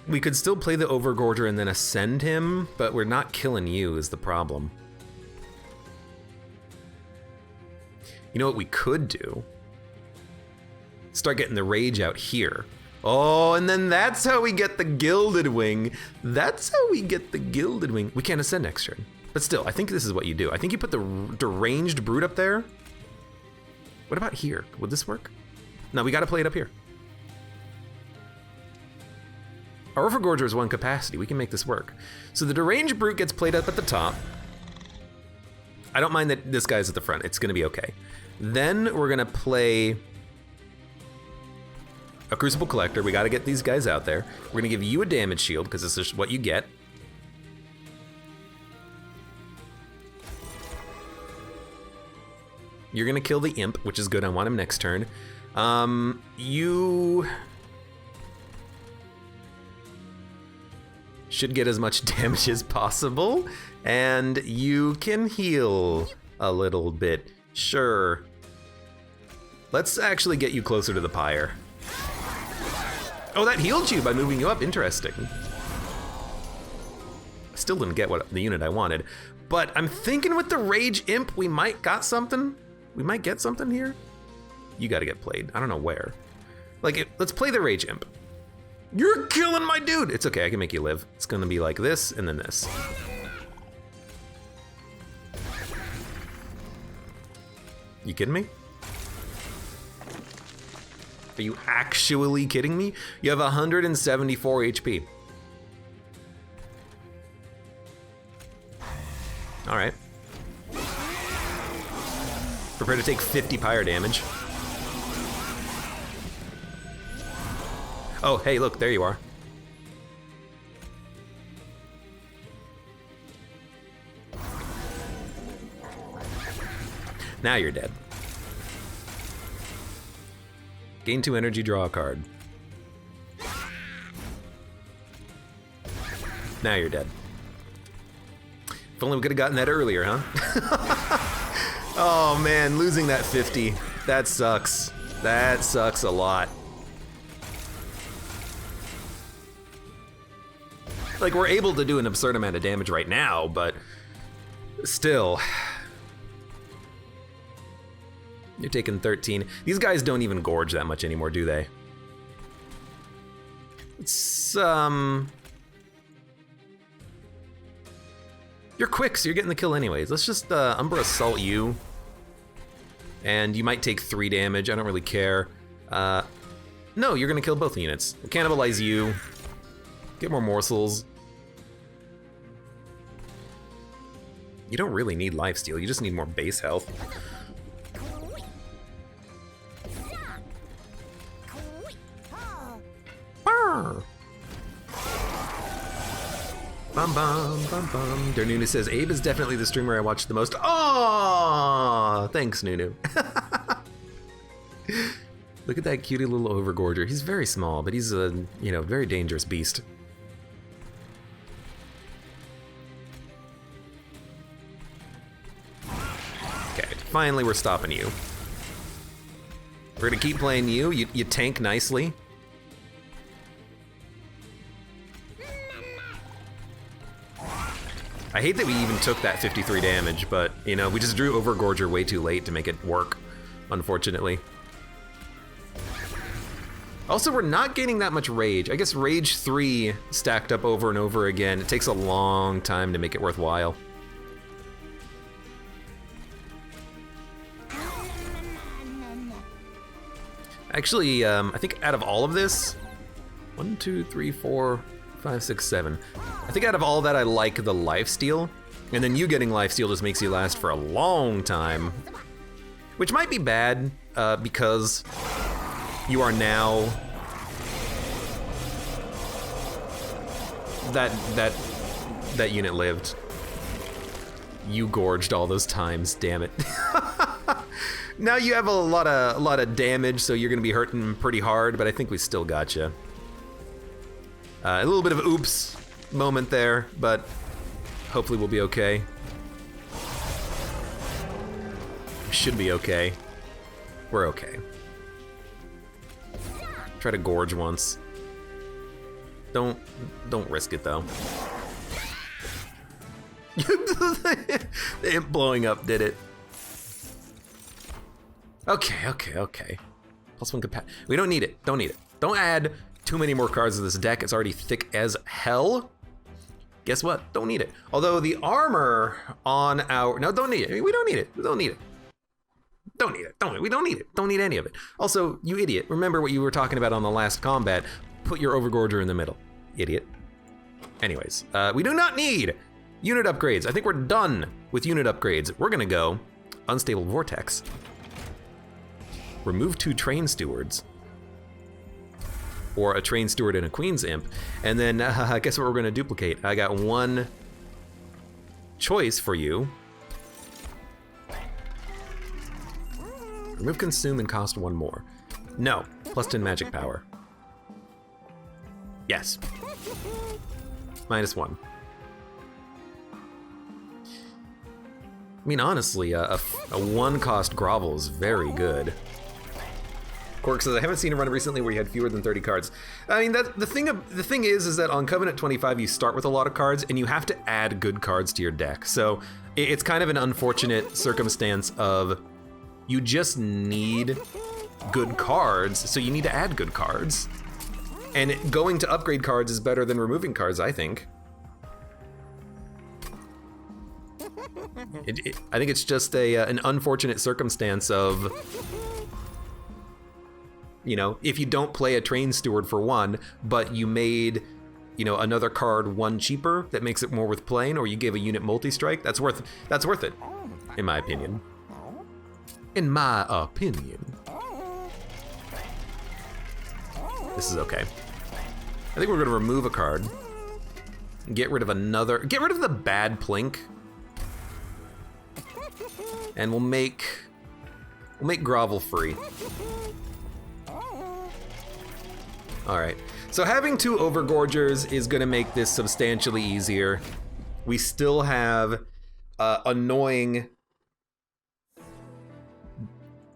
we could still play the Overgorger and then ascend him, but we're not killing you is the problem. You know what we could do? Start getting the rage out here. Oh, and then that's how we get the Gilded Wing. That's how we get the Gilded Wing. We can't ascend next turn. But still, I think this is what you do. I think you put the Deranged Brute up there. What about here? Would this work? No, we gotta play it up here. Our Overgorger is 1 capacity. We can make this work. So the Deranged Brute gets played up at the top. I don't mind that this guy's at the front. It's gonna be okay. Then we're gonna play a Crucible Collector. We gotta get these guys out there. We're gonna give you a damage shield, because this is what you get. You're gonna kill the Imp, which is good. I want him next turn. You should get as much damage as possible, and you can heal a little bit. Sure. Let's actually get you closer to the pyre. Oh, that healed you by moving you up. Interesting. Still didn't get what the unit I wanted, But I'm thinking with the Rage Imp, we might got something. We might get something here. You gotta get played. I don't know where. Like, let's play the Rage Imp. You're killing my dude. It's okay, I can make you live. It's gonna be like this and then this. You kidding me? Are you actually kidding me? You have 174 HP. All right. Prepare to take 50 pyre damage. Oh, hey, look, there you are. Now you're dead. Gain 2 energy, draw a card. Now you're dead. If only we could have gotten that earlier, huh? Oh man, losing that 50. That sucks. That sucks a lot. Like, we're able to do an absurd amount of damage right now, but still. You're taking 13. These guys don't even gorge that much anymore, do they? It's, You're quick, so you're getting the kill anyways. Let's just Umbra Assault you. And you might take 3 damage, I don't really care. No, you're gonna kill both units. We'll cannibalize you. Get more morsels. You don't really need lifesteal, you just need more base health. Bum bum bum bum. Nunu says, Abe is definitely the streamer I watch the most. Oh, thanks, Nunu. Look at that cutie little overgorger. He's very small, but he's a, you know, very dangerous beast. Okay, finally we're stopping you. We're gonna keep playing you. You tank nicely. I hate that we even took that 53 damage, but, you know, we just drew Overgorger way too late to make it work, unfortunately. Also, we're not gaining that much Rage. I guess Rage 3 stacked up over and over again. It takes a long time to make it worthwhile. Actually, I think out of all of this, 1, 2, 3, 4, 5, 6, 7. I think out of all that, I like the lifesteal. And then you getting lifesteal just makes you last for a long time. Which might be bad, because you are now... That unit lived. You gorged all those times, damn it. Now you have a lot of damage, so you're gonna be hurting pretty hard, but I think we still got you. A little bit of oops moment there, but hopefully we'll be okay. Should be okay. We're okay. Try to gorge once. Don't risk it though. The imp blowing up did it. Okay. +1 compat. We don't need it. Don't need it. Don't add too many more cards to this deck. It's already thick as hell. Guess what? Don't need it. Although the armor on our... No, don't need it. I mean, we don't need it. We don't need it. Don't need it. We don't need it. Don't need any of it. Also, you idiot. Remember what you were talking about on the last combat. Put your Overgorger in the middle. Idiot. Anyways, we do not need unit upgrades. I think we're done with unit upgrades. We're gonna go Unstable Vortex. Remove 2 Train Stewards. Or a Train Steward and a Queen's Imp. And then, guess what we're gonna duplicate? I got 1 choice for you. Remove Consume and cost 1 more. No, +10 magic power. Yes. -1. I mean, honestly, a 1-cost Grovel is very good. Quark says, I haven't seen a run recently where you had fewer than 30 cards. I mean, the thing is that on Covenant 25, you start with a lot of cards, and you have to add good cards to your deck. So it's kind of an unfortunate circumstance of you just need good cards, so you need to add good cards. And going to upgrade cards is better than removing cards, I think. I think it's just an unfortunate circumstance of, you know, if you don't play a Train Steward for one, but you made, you know, another card one cheaper that makes it more worth playing, or you gave a unit multi-strike, that's worth it, in my opinion. In my opinion. This is okay. I think we're gonna remove a card. Get rid of the bad Plink. And we'll make Grovel free. All right, so having 2 Overgorgers is gonna make this substantially easier. We still have annoying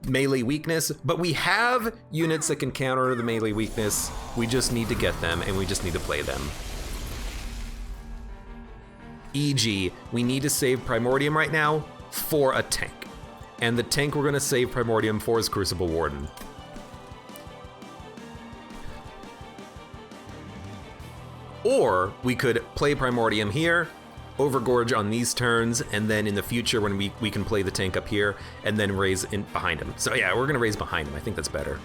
melee weakness, but we have units that can counter the melee weakness. We just need to get them, and we just need to play them. E.g., we need to save Primordium right now for a tank. And the tank we're gonna save Primordium for is Crucible Warden. Or we could play Primordium here, Overgorge on these turns, and then in the future when we can play the tank up here, and then raise in behind him. So yeah, we're gonna raise behind him. I think that's better.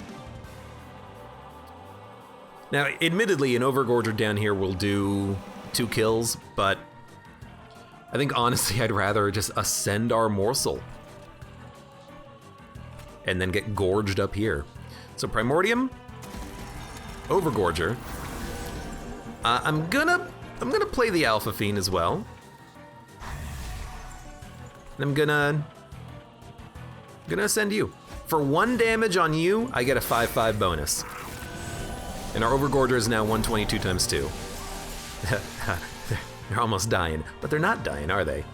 Now, admittedly, an Overgorger down here will do 2 kills, but I think honestly I'd rather just ascend our Morsel and then get gorged up here. So Primordium, Overgorger. I'm gonna play the Alpha Fiend as well. And I'm gonna ascend you. For 1 damage on you, I get a 5/5 bonus. And our Overgorger is now 122 times 2. They're almost dying, but they're not dying, are they?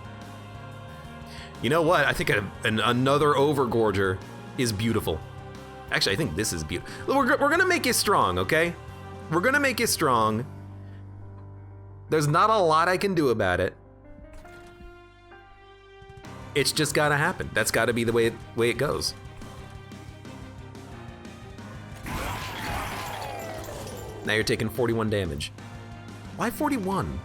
You know what? I think another Overgorger is beautiful. Actually, I think this is beautiful. We're gonna make you strong, okay? We're gonna make you strong. There's not a lot I can do about it. It's just gotta happen. That's gotta be the way it goes. Now you're taking 41 damage. Why 41?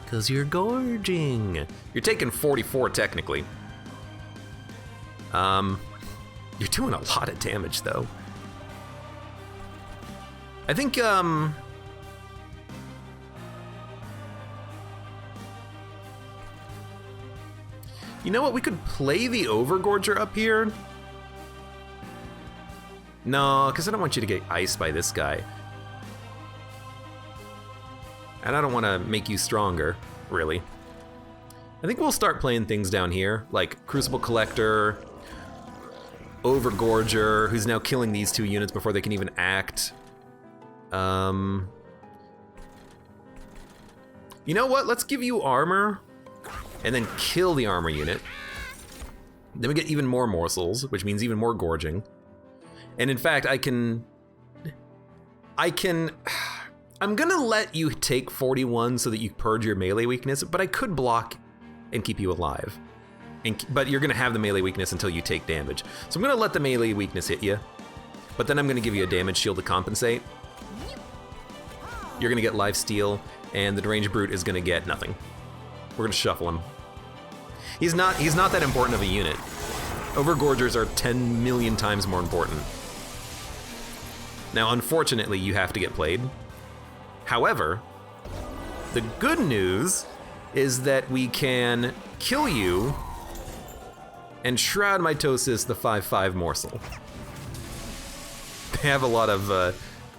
Because you're gorging. You're taking 44 technically. You're doing a lot of damage though. I think, you know what, we could play the Overgorger up here. No, because I don't want you to get iced by this guy. And I don't want to make you stronger, really. I think we'll start playing things down here, like Crucible Collector, Overgorger, who's now killing these 2 units before they can even act. You know what, let's give you armor, and then kill the armor unit. Then we get even more morsels, which means even more gorging. And in fact, I'm gonna let you take 41 so that you purge your melee weakness, but I could block and keep you alive. But you're gonna have the melee weakness until you take damage. So I'm gonna let the melee weakness hit you, but then I'm gonna give you a damage shield to compensate. You're gonna get lifesteal, and the deranged brute is gonna get nothing. We're gonna shuffle him. He's not that important of a unit. Overgorgers are 10 million times more important. Now, unfortunately, you have to get played. However, the good news is that we can kill you and Shroud Mitosis the 5/5 morsel. They have a lot of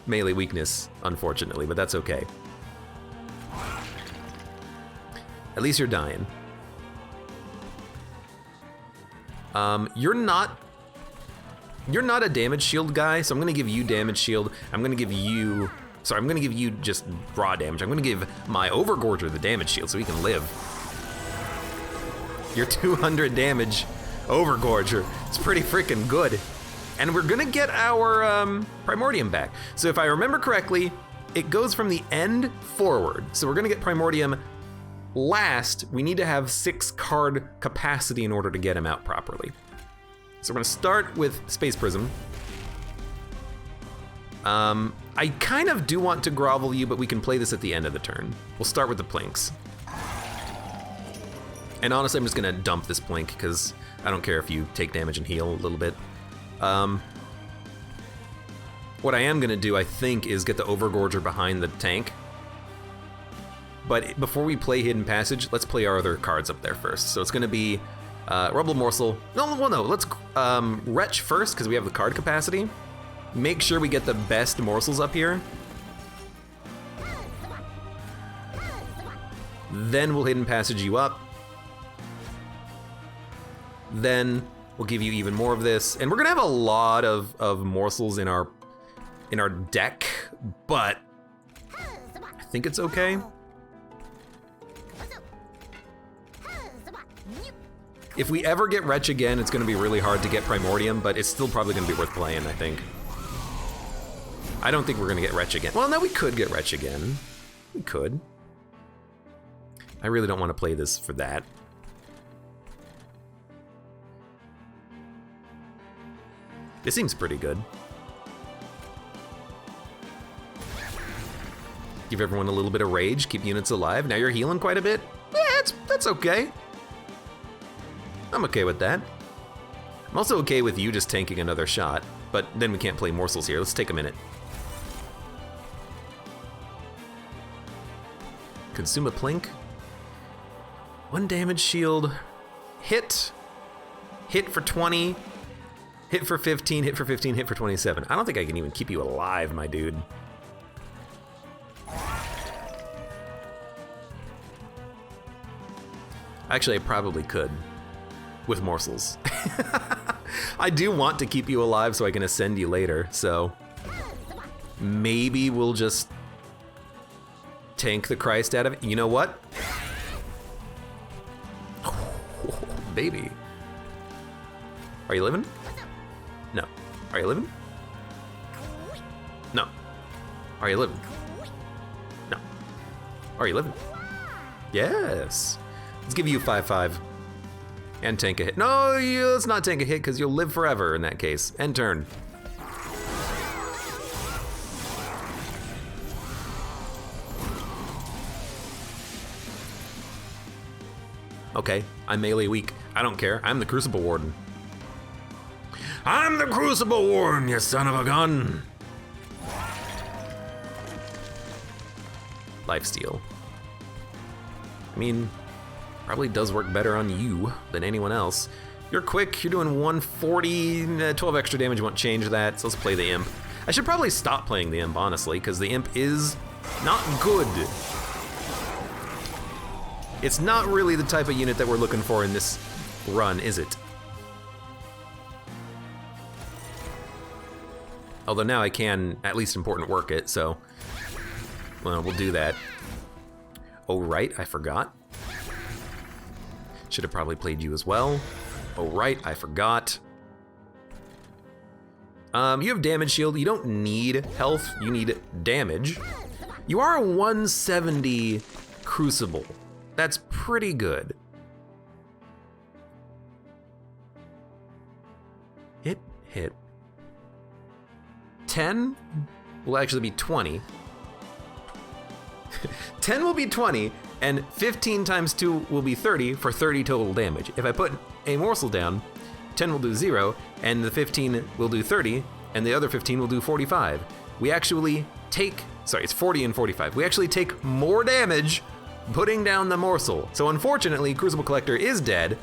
melee weakness, unfortunately, but that's okay. At least you're dying. You're not a damage shield guy, so I'm gonna give you damage shield. I'm gonna give you just raw damage. I'm gonna give my Overgorger the damage shield so he can live. You're 200 damage Overgorger. It's pretty freaking good. And we're gonna get our Primordium back. So if I remember correctly, it goes from the end forward. So we're gonna get Primordium last. We need to have 6 card capacity in order to get him out properly. So we're gonna start with Space Prism. I kind of do want to grovel you, but we can play this at the end of the turn. We'll start with the Plinks. And honestly, I'm just gonna dump this Plink because I don't care if you take damage and heal a little bit. What I am gonna do, I think, is get the Overgorger behind the tank. But before we play Hidden Passage, let's play our other cards up there first. So it's gonna be Rubble Morsel. No, let's Retch first because we have the card capacity. Make sure we get the best morsels up here. Then we'll Hidden Passage you up. Then we'll give you even more of this. And we're gonna have a lot of morsels in our deck, but I think it's okay. If we ever get Retch again, it's gonna be really hard to get Primordium, but it's still probably gonna be worth playing, I think. I don't think we're gonna get Retch again. Well, no, we could get Retch again. We could. I really don't want to play this for that. This seems pretty good. Give everyone a little bit of rage, keep units alive. Now you're healing quite a bit. Yeah, that's okay. I'm okay with that. I'm also okay with you just tanking another shot, but then we can't play morsels here. Let's take a minute. Consume a Plink. 1 damage shield. Hit. Hit for 20. Hit for 15, hit for 15, hit for 27. I don't think I can even keep you alive, my dude. Actually, I probably could. With morsels. I do want to keep you alive so I can ascend you later, so maybe we'll just tank the Christ out of it. You know what? Oh, baby. Are you living? No. Are you living? No. Are you living? No. Are you living? Yes. Let's give you 5/5. And tank a hit. No, let's not tank a hit because you'll live forever in that case. End turn. Okay, I'm melee weak. I don't care. I'm the Crucible Warden. I'm the Crucible Warden, you son of a gun. Lifesteal. I mean, probably does work better on you than anyone else. You're quick, you're doing 140, 12 extra damage, won't change that, so let's play the Imp. I should probably stop playing the Imp, honestly, because the Imp is not good. It's not really the type of unit that we're looking for in this run, is it? Although now I can at least important work it, so well, we'll do that. Oh right, I forgot. Should have probably played you as well. Oh right, I forgot. You have damage shield. You don't need health, you need damage. You are a 170 Crucible. That's pretty good. Hit. 10 will actually be 20. 10 will be 20, and 15 times 2 will be 30 for 30 total damage. If I put a morsel down, 10 will do 0, and the 15 will do 30, and the other 15 will do 45. We actually take, sorry, it's 40 and 45. We actually take more damage putting down the morsel. So unfortunately, Crucible Collector is dead,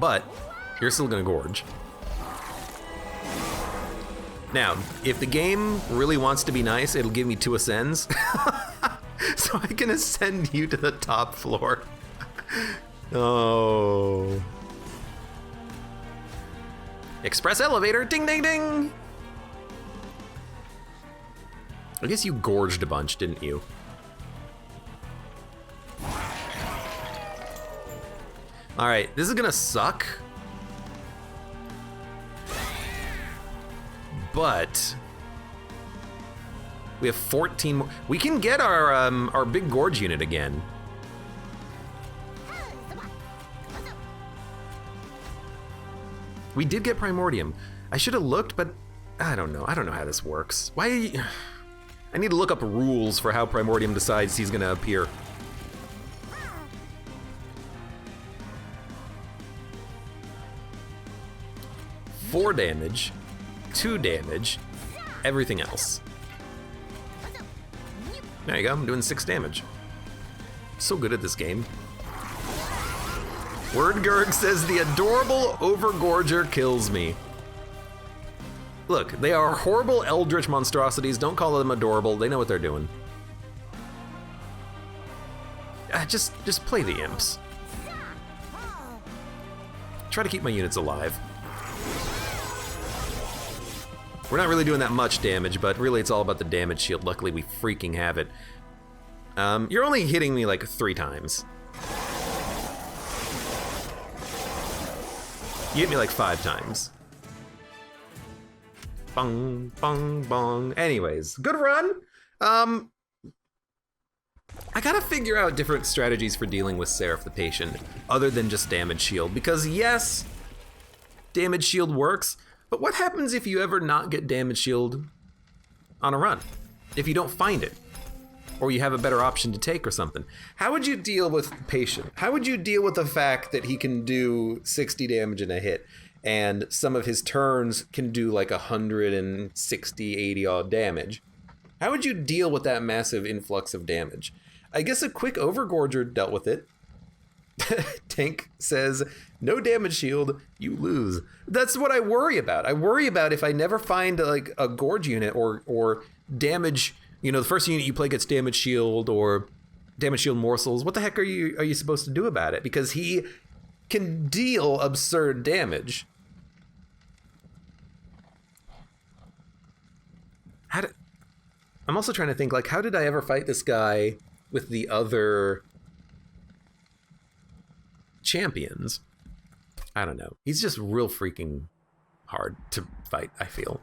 but you're still gonna gorge. Now, if the game really wants to be nice, it'll give me 2 ascends. So I can ascend you to the top floor. Oh. Express elevator, ding, ding, ding. I guess you gorged a bunch, didn't you? All right, this is gonna suck. but we have 14 more. We can get our big gorge unit again. We did get Primordium. I should have looked, but I don't know. I don't know how this works. Why? I need to look up rules for how Primordium decides he's gonna appear. Four damage, 2 damage, everything else. There you go, I'm doing 6 damage. So good at this game. Wordgurg says the adorable Overgorger kills me. Look, they are horrible eldritch monstrosities. Don't call them adorable. They know what they're doing. Just play the imps. Try to keep my units alive. We're not really doing that much damage, but really it's all about the damage shield. Luckily, we freaking have it. You're only hitting me like 3 times. You hit me like 5 times. Bong, bong, bong. Anyways, good run. I gotta figure out different strategies for dealing with Seraph the Patient, other than just damage shield, because yes, damage shield works, but what happens if you ever not get damage shield on a run? If you don't find it, or you have a better option to take or something. How would you deal with Patient? How would you deal with the fact that he can do 60 damage in a hit, and some of his turns can do like 160, 80 odd damage? How would you deal with that massive influx of damage? I guess a quick Overgorger dealt with it. Tank says, no damage shield, you lose. That's what I worry about. I worry about if I never find like a Gorge unit or damage. You know, the first unit you play gets damage shield or damage shield morsels. What the heck are you supposed to do about it? Because he can deal absurd damage. I'm also trying to think, like, how did I ever fight this guy with the other champions? I don't know. He's just real freaking hard to fight, I feel.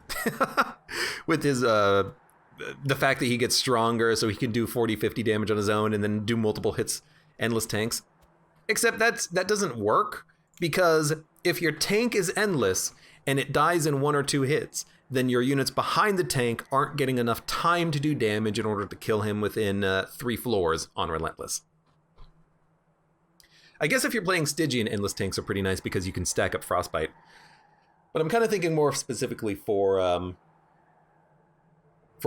With his the fact that he gets stronger so he can do 40, 50 damage on his own and then do multiple hits, endless tanks. Except that doesn't work, because if your tank is endless and it dies in 1 or 2 hits, then your units behind the tank aren't getting enough time to do damage in order to kill him within 3 floors on Relentless. I guess if you're playing Stygian, endless tanks are pretty nice because you can stack up Frostbite. But I'm kind of thinking more specifically for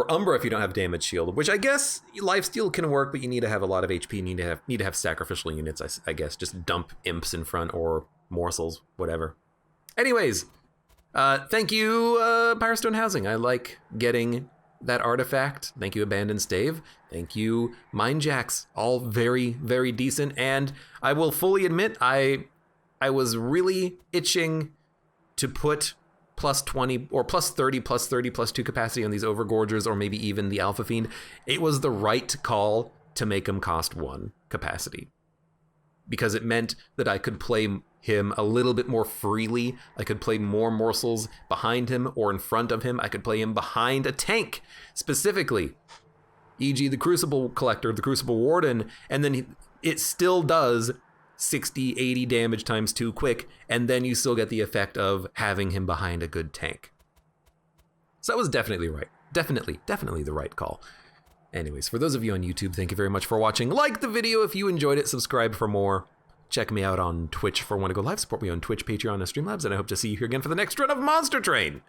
Umbra if you don't have damage shield, which I guess lifesteal can work, but you need to have a lot of HP, need to have sacrificial units, I guess. Just dump imps in front or morsels, whatever. Anyways, thank you, Pyrostone Housing. I like getting that artifact. Thank you, Abandoned Stave. Thank you, Mindjacks. All very, very decent. And I will fully admit, I was really itching to put plus 20 or plus 30, plus 30, plus 2 capacity on these Overgorgers, or maybe even the Alpha Fiend. It was the right call to make them cost 1 capacity, because it meant that I could play him a little bit more freely. I could play more morsels behind him or in front of him. I could play him behind a tank, specifically, e.g. the Crucible Collector, the Crucible Warden, and then it still does 60, 80 damage times 2 quick, and then you still get the effect of having him behind a good tank. So that was definitely right. Definitely the right call. Anyways, for those of you on YouTube, thank you very much for watching. Like the video if you enjoyed it, subscribe for more. Check me out on Twitch for when I go live. Support me on Twitch, Patreon, and Streamlabs, and I hope to see you here again for the next run of Monster Train.